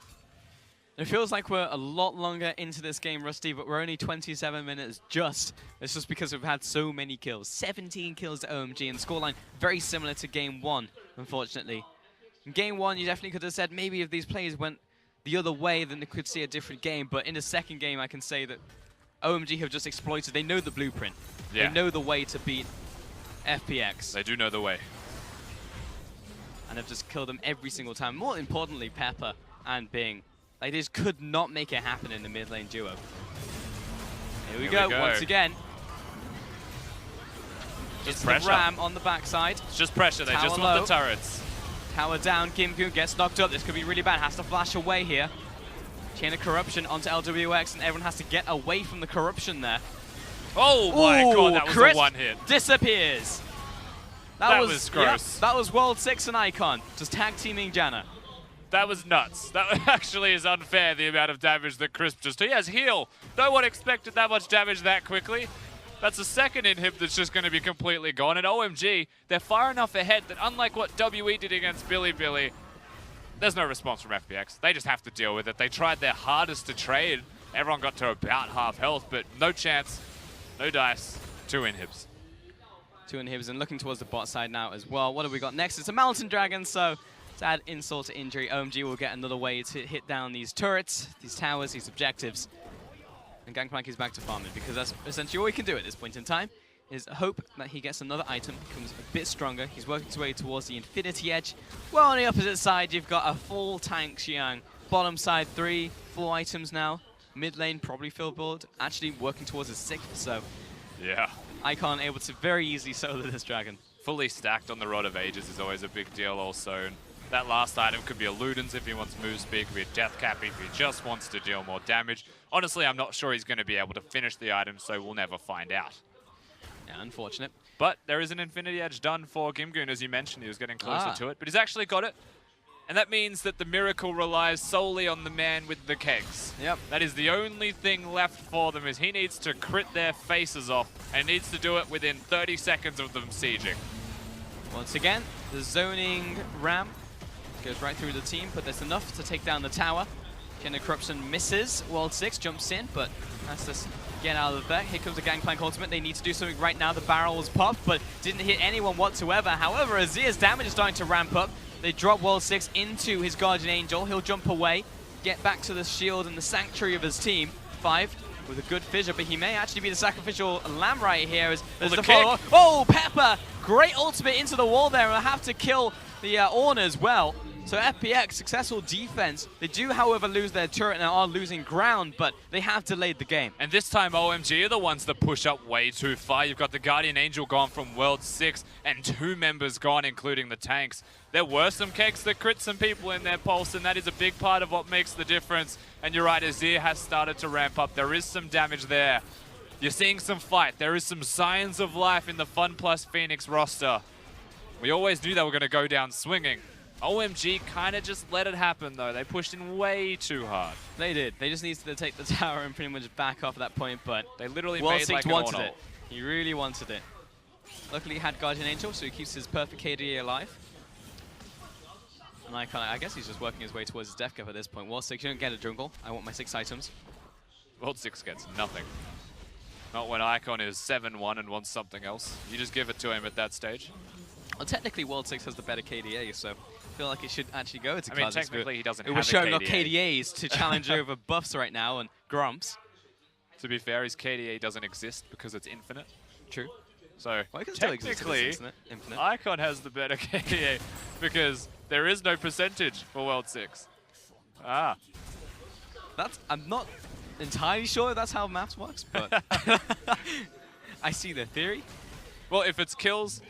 It feels like we're a lot longer into this game, Rusty, but we're only 27 minutes just. It's just because we've had so many kills. 17 kills to OMG, and the scoreline very similar to Game 1, unfortunately. In Game 1, you definitely could have said maybe if these players went the other way, then they could see a different game. But in the second game, I can say that OMG have just exploited. They know the blueprint. Yeah. They know the way to beat FPX. They do know the way. And have just killed them every single time. More importantly, Pepper and Bing. Like, they just could not make it happen in the mid lane duo. Here we go, once again. Just It's pressure. the Ram on the backside. It's just pressure. They Tower just low. want the turrets. Tower down, Gimgoon gets knocked up. This could be really bad. Has to flash away here. Chain of corruption onto LWX, and everyone has to get away from the corruption there. Oh my god, that was Chris a one hit. Disappears. That was gross. Yep, that was World 6 and Icon, just tag teaming Janna. That was nuts. That actually is unfair, the amount of damage that Crisp just... He has heal. No one expected that much damage that quickly. That's the second inhib that's just going to be completely gone. And OMG, they're far enough ahead that unlike what WE did against Billy, there's no response from FPX. They just have to deal with it. They tried their hardest to trade. Everyone got to about half health, but no chance, no dice, 2 inhibs. 2 inhibs and looking towards the bot side now as well. What have we got next? It's a Mountain Dragon, so to add insult to injury, OMG will get another way to hit down these turrets, these towers, these objectives. And Gangplank is back to farming because that's essentially all he can do at this point in time, is hope that he gets another item, becomes a bit stronger. He's working his way towards the Infinity Edge. Well, on the opposite side, you've got a full tank Xiang. Bottom side, 3 full items now. Mid lane, probably full build. Actually working towards his 6th, so Yeah. Icon able to very easily solo this dragon. Fully stacked on the Rod of Ages is always a big deal also. And that last item could be a Ludens if he wants move speed, could be a Death Cap if he just wants to deal more damage. Honestly, I'm not sure he's going to be able to finish the item, so we'll never find out. Yeah, unfortunate. But there is an Infinity Edge done for Gimgoon, as you mentioned. He was getting closer to it, but he's actually got it. And that means that the miracle relies solely on the man with the kegs. Yep. That is the only thing left for them, is he needs to crit their faces off and needs to do it within 30 seconds of them sieging. Once again, the zoning Ram goes right through the team, but there's enough to take down the tower. Chain of Corruption misses. World 6 jumps in, but has to get out of the back. Here comes the Gangplank ultimate. They need to do something right now. The barrel was popped, but didn't hit anyone whatsoever. However, Azir's damage is starting to ramp up. They drop World 6 into his Guardian Angel. He'll jump away, get back to the shield and the sanctuary of his team. 5 with a good fissure, but he may actually be the sacrificial lamb right here. As the follow. Oh, Pepper! Great ultimate into the wall there, and will have to kill the Ornn as well. So FPX, successful defense. They do, however, lose their turret and are losing ground, but they have delayed the game. And this time OMG are the ones that push up way too far. You've got the Guardian Angel gone from World 6 and 2 members gone, including the tanks. There were some kegs that crit some people in their pulse, and that is a big part of what makes the difference. And you're right, Azir has started to ramp up. There is some damage there. You're seeing some fight. There is some signs of life in the FunPlus Phoenix roster. We always knew they were going to go down swinging. OMG kind of just let it happen, though. They pushed in way too hard. They did. They just needed to take the tower and pretty much back off at that point, but They literally World made 6 like an wanted Ornn. it. He really wanted it. Luckily, he had Guardian Angel, so he keeps his perfect KDA alive. And I guess he's just working his way towards his death cap at this point. World 6, you don't get a jungle. I want my 6 items. World 6 gets nothing. Not when Icon is 7-1 and wants something else. You just give it to him at that stage. Well, technically, World 6 has the better KDA, so I feel like it should actually go to I mean, Kha'Zix, technically he doesn't have we're a showing our KDA. KDAs to challenge over buffs right now and Grumps. To be fair, his KDA doesn't exist because it's infinite. True. So Well, it can still exist if technically, it's infinite. Icon has the better KDA because there is no percentage for World 6. Ah. I'm not entirely sure that's how maths works, but I see the theory. Well, if it's kills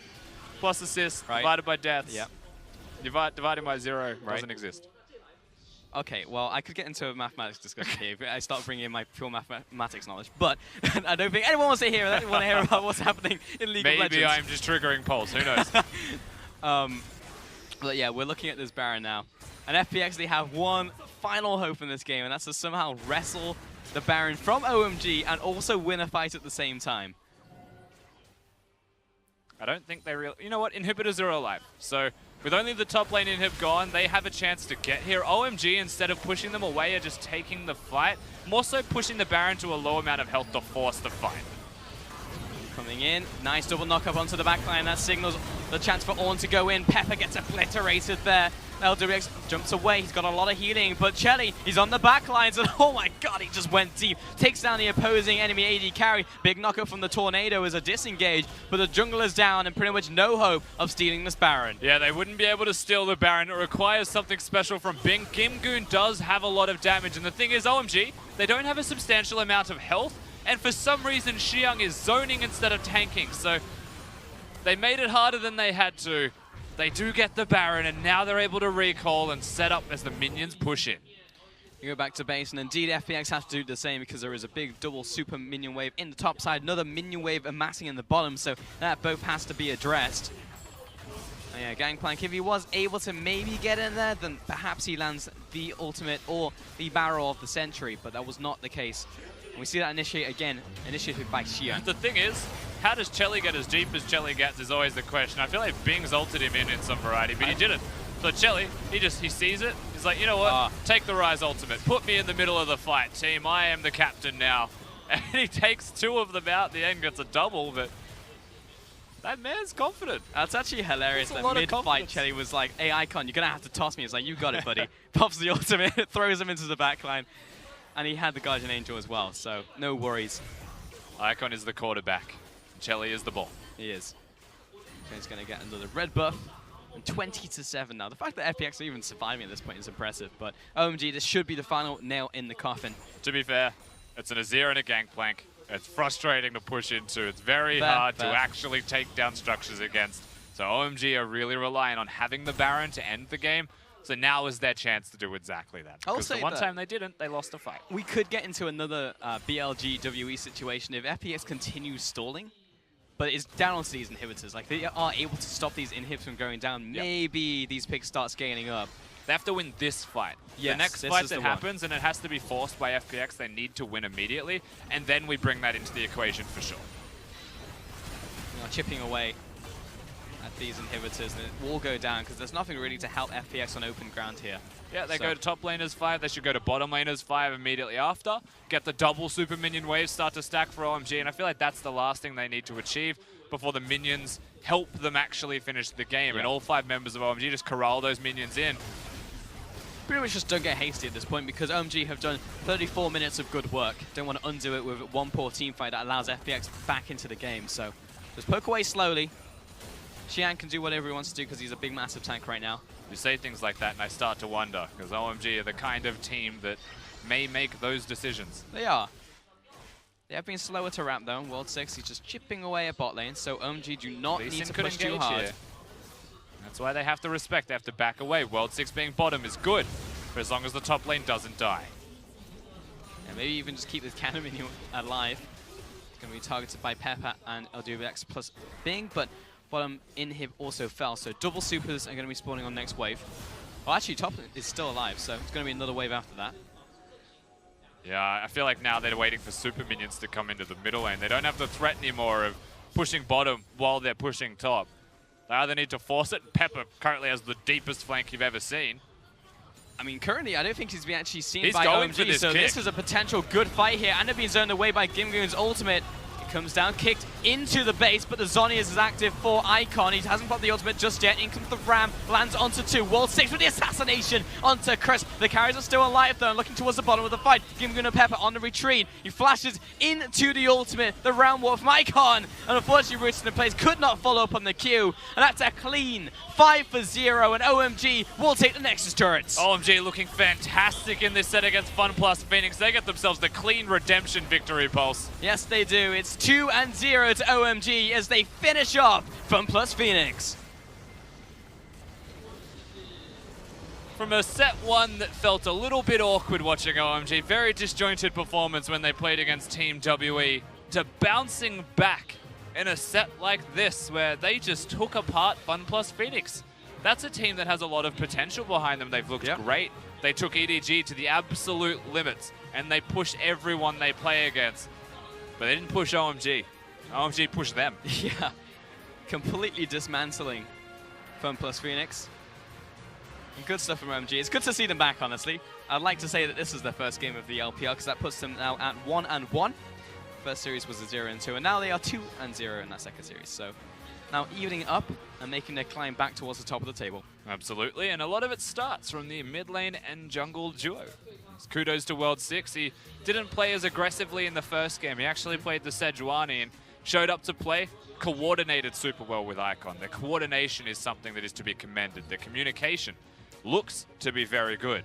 plus assists Right. divided by deaths, Yeah. divided by 0 Right. doesn't exist. Okay, well, I could get into a mathematics discussion here if I start bringing in my pure mathematics knowledge, but I don't think anyone wants to hear that. They want to hear about what's happening in League of Legends. Maybe I'm just triggering Pulse, who knows? But yeah, we're looking at this Baron now. And FPX, they have one final hope in this game, and that's to somehow wrestle the Baron from OMG and also win a fight at the same time. I don't think they really... You know what? Inhibitors are alive. So with only the top lane inhib gone, they have a chance to get here. OMG, instead of pushing them away, are just taking the fight. More so pushing the Baron to a low amount of health to force the fight. Coming in, nice double knock up onto the backline. That signals the chance for Ornn to go in. Pepper gets obliterated there. LWX jumps away. He's got a lot of healing, but Chelly, he's on the backlines, and oh my god, he just went deep. Takes down the opposing enemy AD carry. Big knockup from the Tornado as a disengage, but the jungler's down and pretty much no hope of stealing this Baron. Yeah, they wouldn't be able to steal the Baron. It requires something special from Bing. Gimgoon does have a lot of damage, and the thing is, OMG, they don't have a substantial amount of health, and for some reason, Xiang is zoning instead of tanking, so they made it harder than they had to. They do get the Baron, and now they're able to recall and set up as the minions push in. You go back to base, and indeed FPX have to do the same because there is a big double super minion wave in the top side, another minion wave amassing in the bottom, so that both has to be addressed. And yeah, Gangplank, if he was able to maybe get in there, then perhaps he lands the ultimate or the barrel of the century, but that was not the case. And we see that initiated by Xiang. The thing is, how does Chelly get as deep as Chelly gets is always the question. I feel like Bing's ulted him in some variety, but he didn't. So Chelly, he sees it. He's like, you know what? Take the Rise ultimate. Put me in the middle of the fight, team. I am the captain now. And he takes 2 of them out. The end gets a double, but that man's confident. That's actually hilarious. That's a That lot of mid-fight, confidence. Chelly was like, hey, Icon, you're going to have to toss me. It's like, you got it, buddy. Pops the ultimate, throws him into the backline. And he had the Guardian Angel as well, so no worries. Icon is the quarterback. Chelly is the ball. He is. He's going to get another red buff. And 20-7 now. The fact that FPX are even surviving at this point is impressive. But OMG, this should be the final nail in the coffin. To be fair, it's an Azir and a Gangplank. It's frustrating to push into. It's very hard to actually take down structures against. So OMG are really relying on having the Baron to end the game. So now is their chance to do exactly that. Because the one time they didn't, they lost a fight. We could get into another BLG WE situation if FPX continues stalling. But it's down onto these inhibitors. Like, they are able to stop these inhibs from going down. Maybe these picks start scaling up. They have to win this fight. Yes, the next fight that happens, and it has to be forced by FPX, they need to win immediately. And then we bring that into the equation for sure. You know, chipping away at these inhibitors, and it will go down because there's nothing really to help FPX on open ground here. Yeah, they go to top laners 5, they should go to bottom laners 5 immediately after. Get the double super minion waves start to stack for OMG, and I feel like that's the last thing they need to achieve before the minions help them actually finish the game. And all 5 members of OMG just corral those minions in. Pretty much just don't get hasty at this point because OMG have done 34 minutes of good work. Don't want to undo it with one poor team fight that allows FPX back into the game. So just poke away slowly. Xiang can do whatever he wants to do because he's a big, massive tank right now. You say things like that and I start to wonder, because OMG are the kind of team that may make those decisions. They are. They have been slower to ramp though. World 6, he's just chipping away at bot lane, so OMG do not need to push too hard. Here. That's why they have to respect, they have to back away. World 6 being bottom is good, for as long as the top lane doesn't die. And maybe even just keep this cannon minion alive. It's going to be targeted by Pepper and LWX plus Bing, but bottom inhib also fell, so double supers are going to be spawning on next wave. Well, actually, top is still alive, so it's going to be another wave after that. Yeah, I feel like now they're waiting for super minions to come into the middle lane. They don't have the threat anymore of pushing bottom while they're pushing top. They either need to force it. Pepper currently has the deepest flank you've ever seen. I mean, currently, I don't think he's been actually seen He's by going OMG, for this so kick. this is a potential good fight here. And being zoned away by Gimgoon's ultimate. Comes down, kicked into the base, but the Zhonya's is active for Icon. He hasn't popped the ultimate just yet. In comes the Ram, lands onto 2. World 6 with the assassination onto Chris. The carries are still alive though, and looking towards the bottom of the fight. Gimgoon and Pepper on the retreat. He flashes into the ultimate, the round warp from Icon. And unfortunately, Roots in the place could not follow up on the Q. And that's a clean 5-0, and OMG will take the Nexus turrets. OMG looking fantastic in this set against FunPlus Phoenix. They get themselves the clean redemption victory, Pulse. Yes, they do. It's 2-0 to OMG as they finish off FunPlus Phoenix. From a set 1 that felt a little bit awkward watching OMG, very disjointed performance when they played against Team WE, to bouncing back in a set like this where they just took apart FunPlus Phoenix. That's a team that has a lot of potential behind them. They've looked great. They took EDG to the absolute limits and they pushed everyone they play against. But they didn't push OMG. OMG pushed them. Yeah. completely dismantling FunPlus Phoenix. And good stuff from OMG. It's good to see them back, honestly. I'd like to say that this is their first game of the LPL because that puts them now at 1-1. First series was a 0-2, and now they are 2-0 in that second series. So now evening up and making their climb back towards the top of the table. Absolutely, and a lot of it starts from the mid lane and jungle duo. Kudos to World 6. He didn't play as aggressively in the first game. He actually played the Sejuani and showed up to play, coordinated super well with Icon. Their coordination is something that is to be commended. Their communication looks to be very good.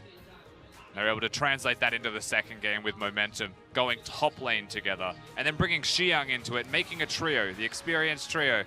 They're able to translate that into the second game with momentum, going top lane together, and then bringing Xiang into it, making a trio. The experienced trio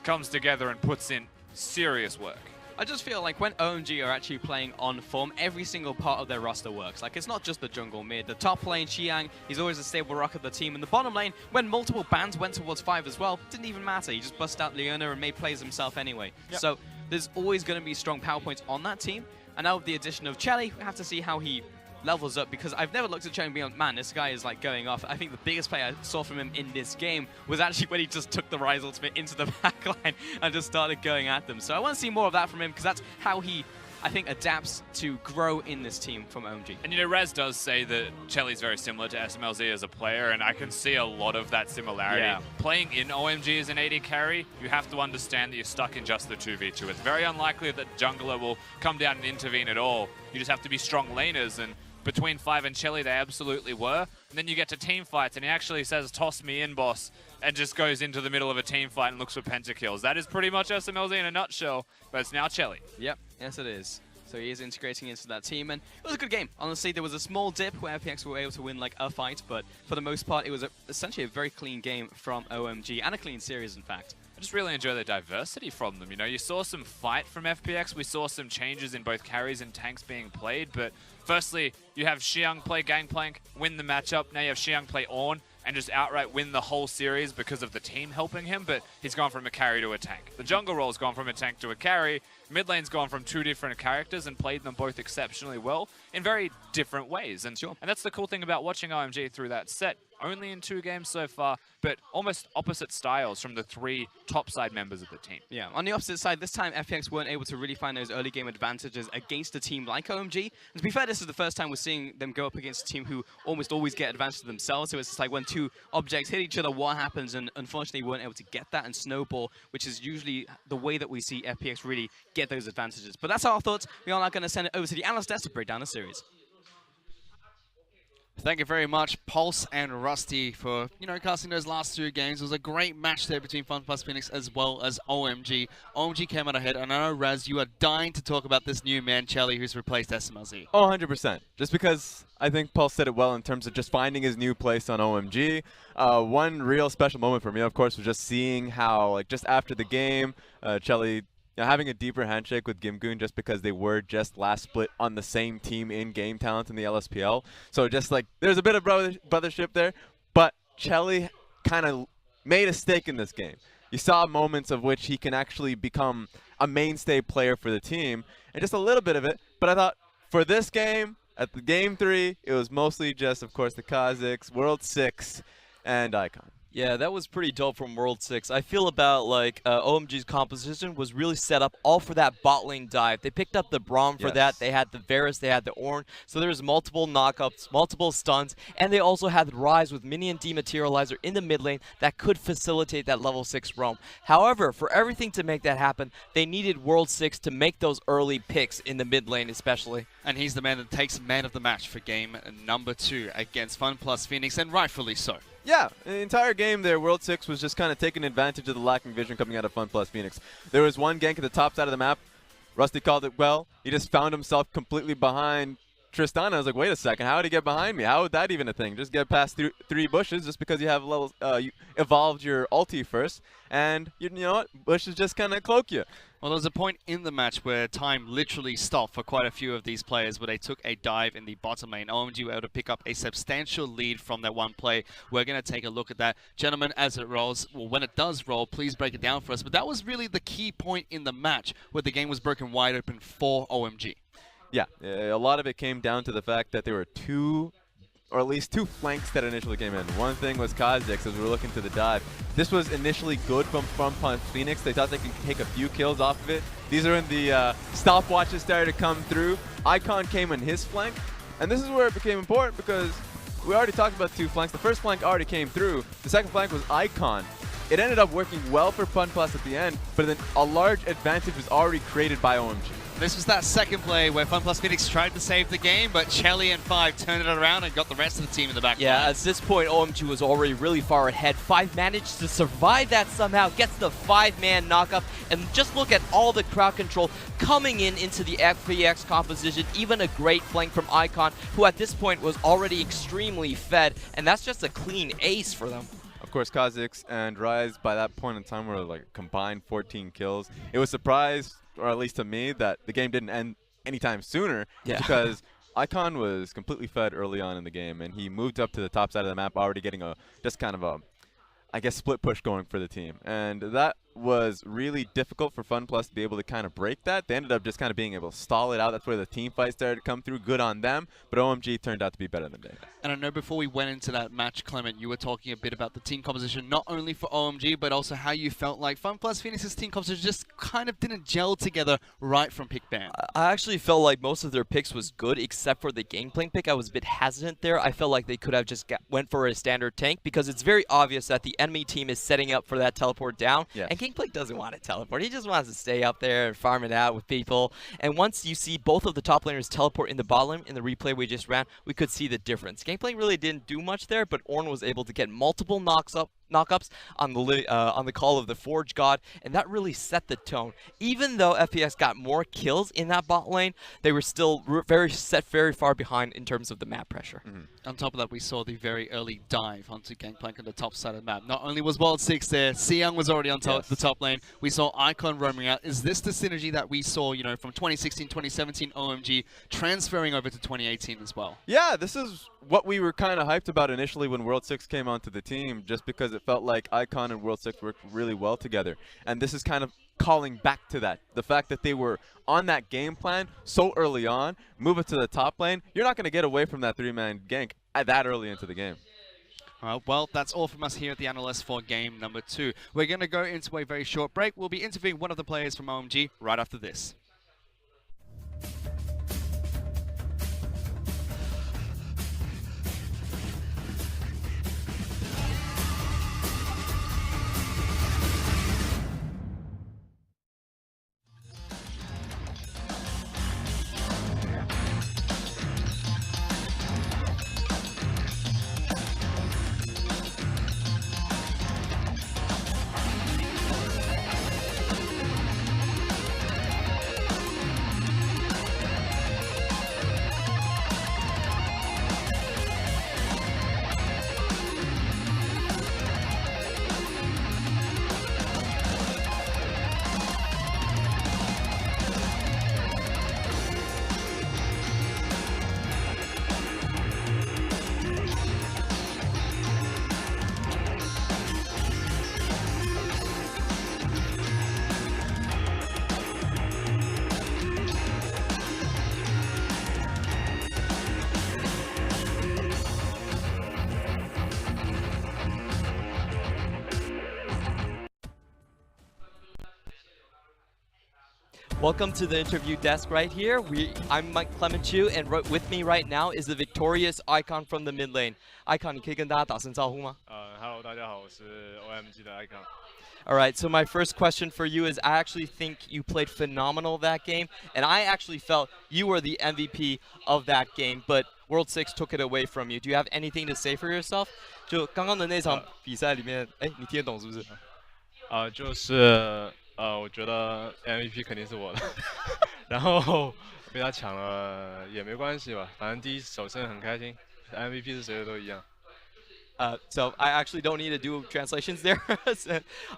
comes together and puts in serious work. I just feel like when OMG are actually playing on form, every single part of their roster works. Like, it's not just the jungle mid. The top lane, Xiang, he's always a stable rock of the team. And the bottom lane, when multiple bans went towards 5 as well, didn't even matter. He just bust out Leona and made plays himself anyway. Yep. So there's always going to be strong power points on that team. And now with the addition of Chelly, we have to see how he levels up, because I've never looked at Chelly and been like, man, this guy is like going off. I think the biggest play I saw from him in this game was actually when he just took the Rise ultimate into the backline and just started going at them. So I want to see more of that from him, because that's how he, I think, adapts to grow in this team from OMG. And you know, Raz does say that Chelly's very similar to SMLZ as a player, and I can see a lot of that similarity. Yeah. Playing in OMG as an AD carry, you have to understand that you're stuck in just the 2v2. It's very unlikely that jungler will come down and intervene at all. You just have to be strong laners, and between 5 and Chelly, they absolutely were. And then you get to team fights, and he actually says, toss me in, boss, and just goes into the middle of a team fight and looks for pentakills. That is pretty much SMLZ in a nutshell, but it's now Chelly. Yep, yes it is. So he is integrating into that team, and it was a good game. Honestly, there was a small dip where FPX were able to win like a fight, but for the most part, it was essentially a very clean game from OMG, and a clean series, in fact. I just really enjoy the diversity from them. You know, you saw some fight from FPX. We saw some changes in both carries and tanks being played. But firstly, you have Xiang play Gangplank, win the matchup. Now you have Xiang play Ornn and just outright win the whole series because of the team helping him. But he's gone from a carry to a tank. The jungle role's gone from a tank to a carry. Mid lane's gone from 2 different characters and played them both exceptionally well in very different ways. And that's the cool thing about watching OMG through that set. Only in 2 games so far, but almost opposite styles from the 3 topside members of the team. Yeah, on the opposite side, this time FPX weren't able to really find those early game advantages against a team like OMG. And to be fair, this is the first time we're seeing them go up against a team who almost always get advantage themselves. So it's just like when 2 objects hit each other, what happens? And unfortunately, we weren't able to get that and snowball, which is usually the way that we see FPX really get those advantages. But that's our thoughts. We are now going to send it over to the analyst desk to break down the series. Thank you very much, Pulse and Rusty, for, you know, casting those last 2 games. It was a great match there between FunPlus Phoenix as well as OMG. OMG came out ahead, and I know, Raz, you are dying to talk about this new man, Chelly, who's replaced SMLZ. Oh, 100%. Just because I think Paul said it well in terms of just finding his new place on OMG. One real special moment for me, of course, was just seeing how, like, just after the game, Chelly having a deeper handshake with Gimgoon, just because they were just last split on the same team in game talent in the LSPL. So just like, there's a bit of brothership there, but Chelly kind of made a stake in this game. You saw moments of which he can actually become a mainstay player for the team, and just a little bit of it. But I thought for this game, at the game 3, it was mostly just, of course, the Kazakhs, World 6, and Icon. Yeah, that was pretty dope from World 6. I feel about like OMG's composition was really set up all for that bot lane dive. They picked up the Braum for that. They had the Varus, they had the Ornn. So there was multiple knockups, multiple stuns, and they also had the Rise with Minion Dematerializer in the mid lane that could facilitate that level 6 roam. However, for everything to make that happen, they needed World 6 to make those early picks in the mid lane especially. And he's the man that takes man of the match for game number 2 against FunPlus Phoenix, and rightfully so. Yeah, the entire game there, World 6 was just kind of taking advantage of the lacking vision coming out of FunPlus Phoenix. There was one gank at the top side of the map. Rusty called it well. He just found himself completely behind Tristana. I was like, wait a second, how did he get behind me? How is that even a thing? Just get past 3 bushes just because you have levels, you evolved your ulti first, and you know what? Bushes just kind of cloak you. Well, there was a point in the match where time literally stopped for quite a few of these players, where they took a dive in the bottom lane. OMG were able to pick up a substantial lead from that one play. We're going to take a look at that. Gentlemen, as it rolls, well, when it does roll, please break it down for us. But that was really the key point in the match, where the game was broken wide open for OMG. Yeah, a lot of it came down to the fact that there were 2 or at least two flanks that initially came in. One thing was Kha'Zix as we were looking to the dive. This was initially good from FunPlus Phoenix. They thought they could take a few kills off of it. These are when the stopwatches started to come through. Icon came in his flank, and this is where it became important because we already talked about two flanks. The first flank already came through. The second flank was Icon. It ended up working well for FunPlus at the end, but then a large advantage was already created by OMG. This was that second play where FunPlus Phoenix tried to save the game, but Chelly and 5 turned it around and got the rest of the team in the back. Yeah, line. at this point, OMG was already really far ahead. 5 managed to survive that somehow, gets the 5-man knockup, and just look at all the crowd control coming into the FPX composition. Even a great flank from Icon, who at this point was already extremely fed, and that's just a clean ace for them. Of course, Kha'Zix and Rise by that point in time were like combined 14 kills. It was a surprise, or at least to me, that the game didn't end anytime sooner because Icon was completely fed early on in the game, and he moved up to the top side of the map already getting a just kind of a, I guess, split push going for the team. And that was really difficult for FunPlus to be able to kind of break that. They ended up just kind of being able to stall it out. That's where the team fight started to come through. Good on them, but OMG turned out to be better than they. And I know before we went into that match, Clement, you were talking a bit about the team composition, not only for OMG, but also how you felt like FunPlus Phoenix's team composition just kind of didn't gel together right from pick ban. I actually felt like most of their picks was good, except for the Gangplank pick. I was a bit hesitant there. I felt like they could have just went for a standard tank, because it's very obvious that the enemy team is setting up for that teleport down, and Gangplank doesn't want to teleport. He just wants to stay up there and farm it out with people. And once you see both of the top laners teleport in the bot lane in the replay we just ran, we could see the difference. Gangplank really didn't do much there, but Ornn was able to get multiple knockups on the call of the Forge God, and that really set the tone. Even though FPX got more kills in that bot lane, they were still very far behind in terms of the map pressure. On top of that, we saw the very early dive onto Gangplank on the top side of the map. Not only was World 6 there, Siyoung was already on the top lane. We saw Icon roaming out. Is this the synergy that we saw, you know, from 2016, 2017 OMG transferring over to 2018 as well? Yeah, this is what we were kind of hyped about initially when World 6 came onto the team, just because it felt like Icon and World 6 worked really well together. And this is kind of calling back to that. The fact that they were on that game plan so early on, move it to the top lane, you're not going to get away from that 3-man gank that early into the game. Well, that's all from us here at the Analyst for game number 2. We're going to go into a very short break. We'll be interviewing one of the players from OMG right after this. Welcome to the interview desk right here. I'm Mike Clement Chu, and with me right now is the victorious Icon from the mid lane. Icon, 你可以跟大家打声招呼吗？ Hello， 大家好，我是 OMG 的 Icon。 Alright, so my first question for you is, I actually think you played phenomenal that game, and I actually felt you were the MVP of that game, but World 6 took it away from you. Do you have anything to say for yourself? 就刚刚的那场比赛里面，你听得懂是不是？我觉得 MVP 肯定是我的，然后被他抢了也没关系吧，反正第一首胜很开心 ，MVP 是谁的都一样。 So I actually don't need to do translations there.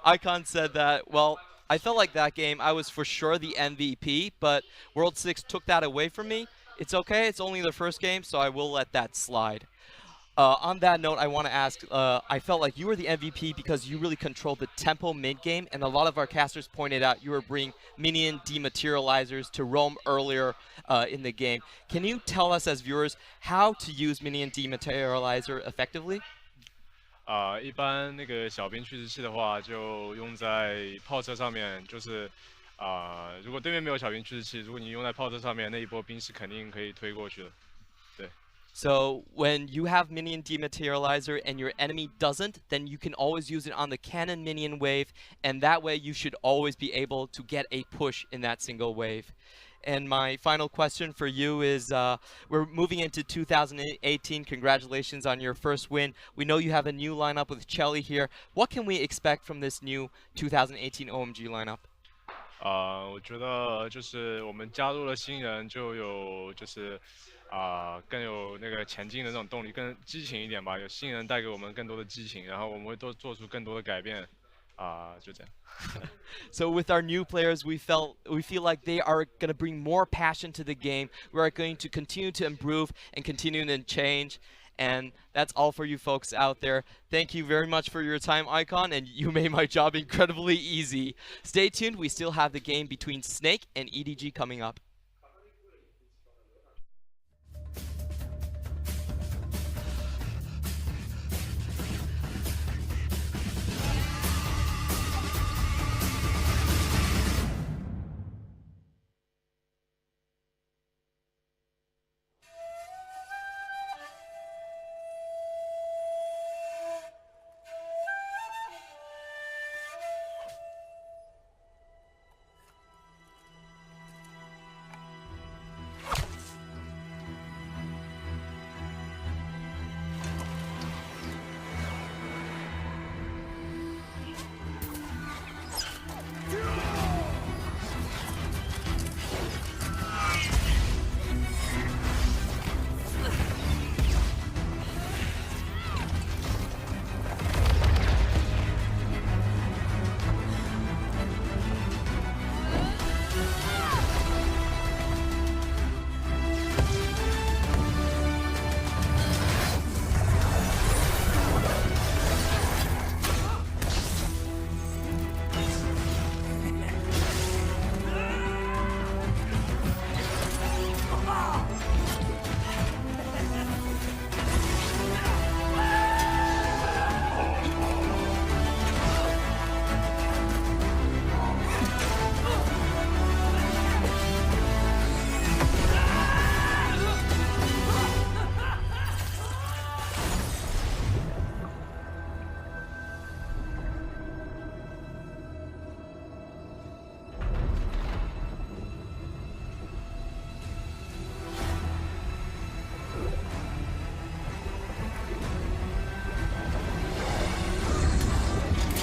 Icon said that, well, I felt like that game I was for sure the MVP, but World 6 took that away from me. It's okay, it's only the first game, so I will let that slide. On that note, I want to ask, I felt like you were the MVP because you really controlled the tempo mid-game, and a lot of our casters pointed out you were bringing minion dematerializers to roam earlier in the game. Can you tell us as viewers how to use minion dematerializer effectively? 一般那个小兵驱逐器的话，就用在炮车上面，就是如果对面没有小兵驱逐器，如果你用在炮车上面，那一波兵是肯定可以推过去的。对。So when you have minion dematerializer and your enemy doesn't, then you can always use it on the cannon minion wave, and that way you should always be able to get a push in that single wave. And my final question for you is, we're moving into 2018. Congratulations on your first win. We know you have a new lineup with Chelly here. What can we expect from this new 2018 OMG lineup? 我觉得就是我们加入了新人，就有就是更有那个前进的那种动力，更激情一点吧。有新人带给我们更多的激情，然后我们会做出更多的改变。就这样。So with our new players, we feel like they are going to bring more passion to the game. We are going to continue to improve and continue to change. And that's all for you folks out there. Thank you very much for your time, Icon, and you made my job incredibly easy. Stay tuned. We still have the game between Snake and EDG coming up.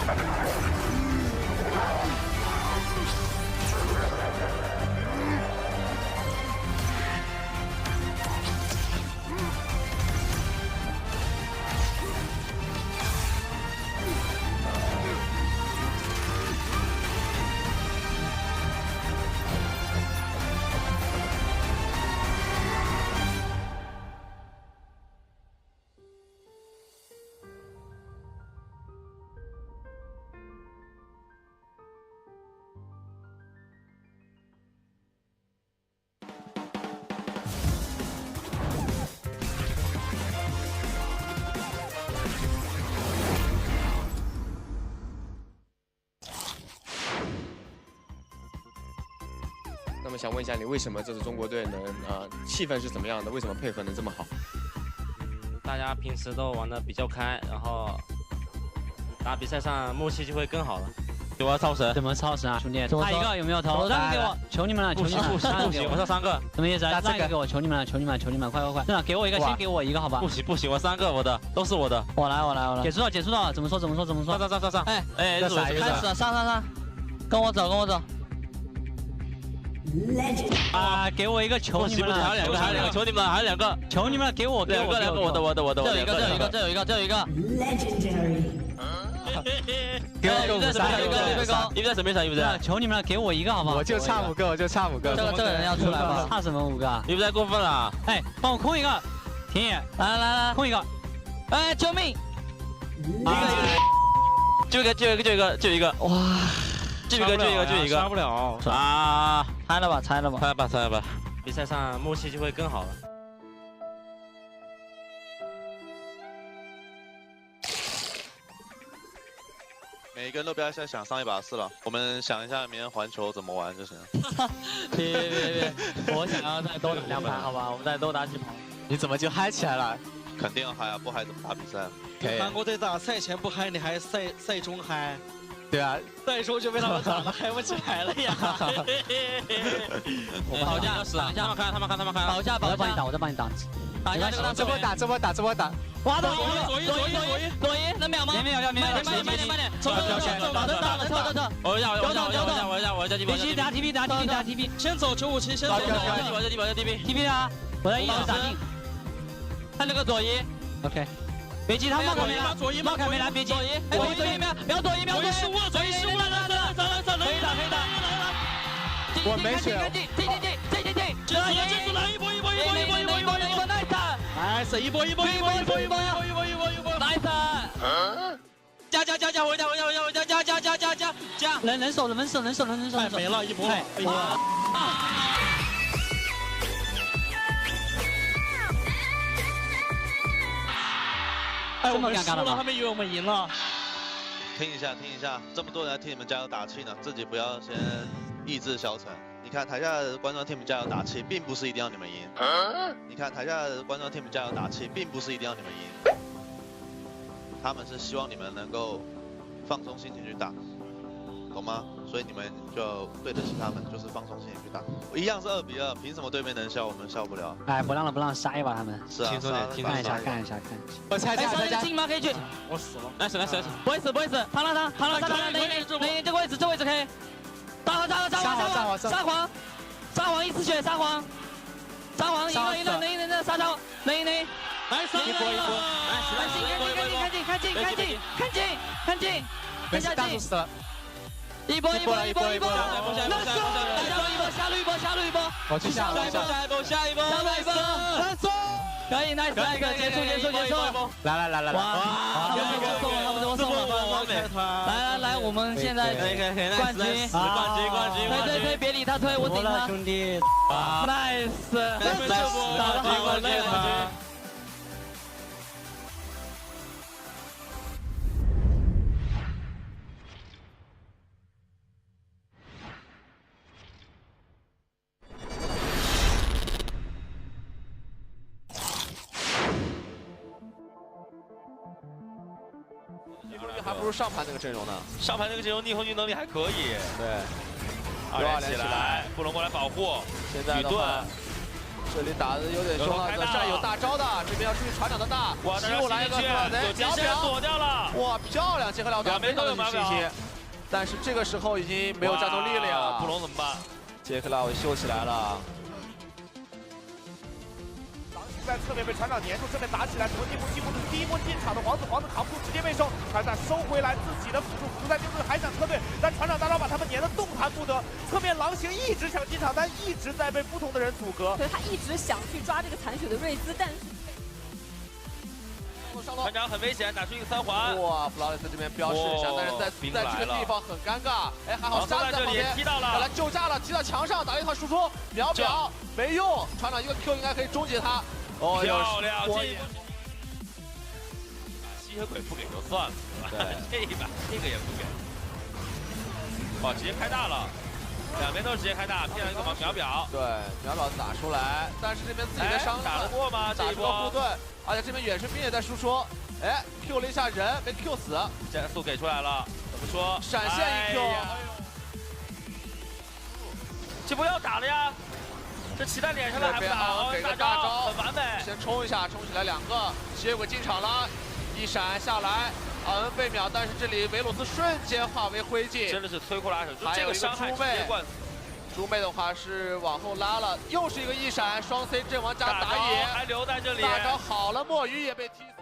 Snake 那么想问一下，你为什么这支中国队能气氛是怎么样的？为什么配合能这么好？大家平时都玩得比较开，然后打比赛上默契就会更好了。我要超神，怎么超神啊，兄弟？差一个有没有投？让给我，求你们了，求你们了，不行，我差3个，什么意思啊？让一个给我，求你们了，求你们了，求你们，快快快！真的，给我一个，先给我一个，好吧？不行，我3个，我的都是我的。我来，结束了，怎么说？上！哎，开始了，上，跟我走。啊！给我一个，求你们了！还有两个，求你们了，还有2个，求你们了，给我，两个，我的，这有一个。Legendary。给我个5-3，你在什么场？你不在？求你们了，给我一个好吗？我就差5个。这个人要出来吗？差什么5个？你不在过分了！哎，帮我空一个，田野，来，空一个。哎，救命！就一个，哇！就一个，杀不了啊！猜了吧，比赛上默契就会更好了。每一个人都不要再想上一把4了，我们想一下明天环球怎么玩就行了。别，我想要再多打2盘，好吧？我们再多打几盘。你怎么就嗨起来了？肯定要嗨啊，不嗨怎么打比赛？韩国队打赛前不嗨，你还赛中嗨？对啊，赛中就被他们打得嗨不起来了呀！保驾死了，他们看，保驾，我再帮你挡。打一下这个，这波打。滑倒，左一，能秒吗？免，慢点，走，我要必须打 TP，先走957，先走。我要 TP 啊！我在1打定。看这个左一 ，OK。别急，他冒凯没来，别急。左一，秒左一，失误了，可以打。我没血。进，这来一波，nice，一波，nice，加，回家，能守，没了一波，哎，我们输了，他们以为我们赢了。听一下，这么多人来替你们加油打气呢，自己不要先意志消沉。你看台下的观众替你们加油打气，并不是一定要你们赢。你看台下的观众替你们加油打气，并不是一定要你们赢。他们是希望你们能够放松心情去打，懂吗？所以你们就对得起他们，就是放松心情去打。一样是2比2，凭什么对面能笑，我们笑不了？哎，不让杀一把他们。是啊，轻松点，看一下。我猜价。进吗？可以去。我死了。来，不会死。螳螂，能这个位置可以。沙皇1次血，沙皇赢了，能杀招，能。来，一波，看近，没事，大叔死了。一波，下路一波，我去下路，下一波，可以 ，nice，结束，来，哇，他们怎么送了？来，我们现在冠军，推，别理他，推，我顶他，兄弟 ，nice，打得好，还不如上盘那个阵容呢。上盘那个阵容逆红军能力还可以。对，2连起来，布隆过来保护。现在的话，这里打的有点凶了，这有大招的，这边要注意船长的大。失误来一个秒躲掉了。哇，漂亮！杰克廖达非常有信心，但是这个时候已经没有战斗力了呀。布隆怎么办？杰克廖达秀起来了。在侧面被船长粘住，这边打起来，什么地步？几乎是第一波进场的皇子扛不住，直接被收。船长收回来自己的辅助在兵队还想撤退，但船长大招把他们粘得动弹不得。侧面狼行一直想进场，但一直在被不同的人阻隔。对，他一直想去抓这个残血的瑞兹，但是船长很危险，打出一个3环。哇，弗劳雷斯这边标示一下，但是在这个地方很尴尬。哎，还好沙子在旁边踢到了，把他救炸了，踢到墙上，打了一套输出，秒没用。船长一个 Q 应该可以终结他。哦，漂亮！吸血鬼不给就算了，对，这个也不给。哇，直接开大了，两边都是直接开大，骗了一个秒表。对，秒表打出来，但是这边自己的伤打得过吗？打出了护盾，而且这边远程兵也在输出。哎 ，Q 了一下人，被 Q 死。加速给出来了，怎么说？闪现一 Q。这波要打了呀！这骑在脸上了还不打？给个大招，很完美。先冲一下，冲起来2个，吸血鬼进场了，一闪下来，阿恩被秒，但是这里维鲁斯瞬间化为灰烬，真的是摧枯拉朽。还有一个猪妹，猪妹的话是往后拉了，又是一个一闪双 C 阵亡加打野，还留在这里，大招好了，墨鱼也被踢死。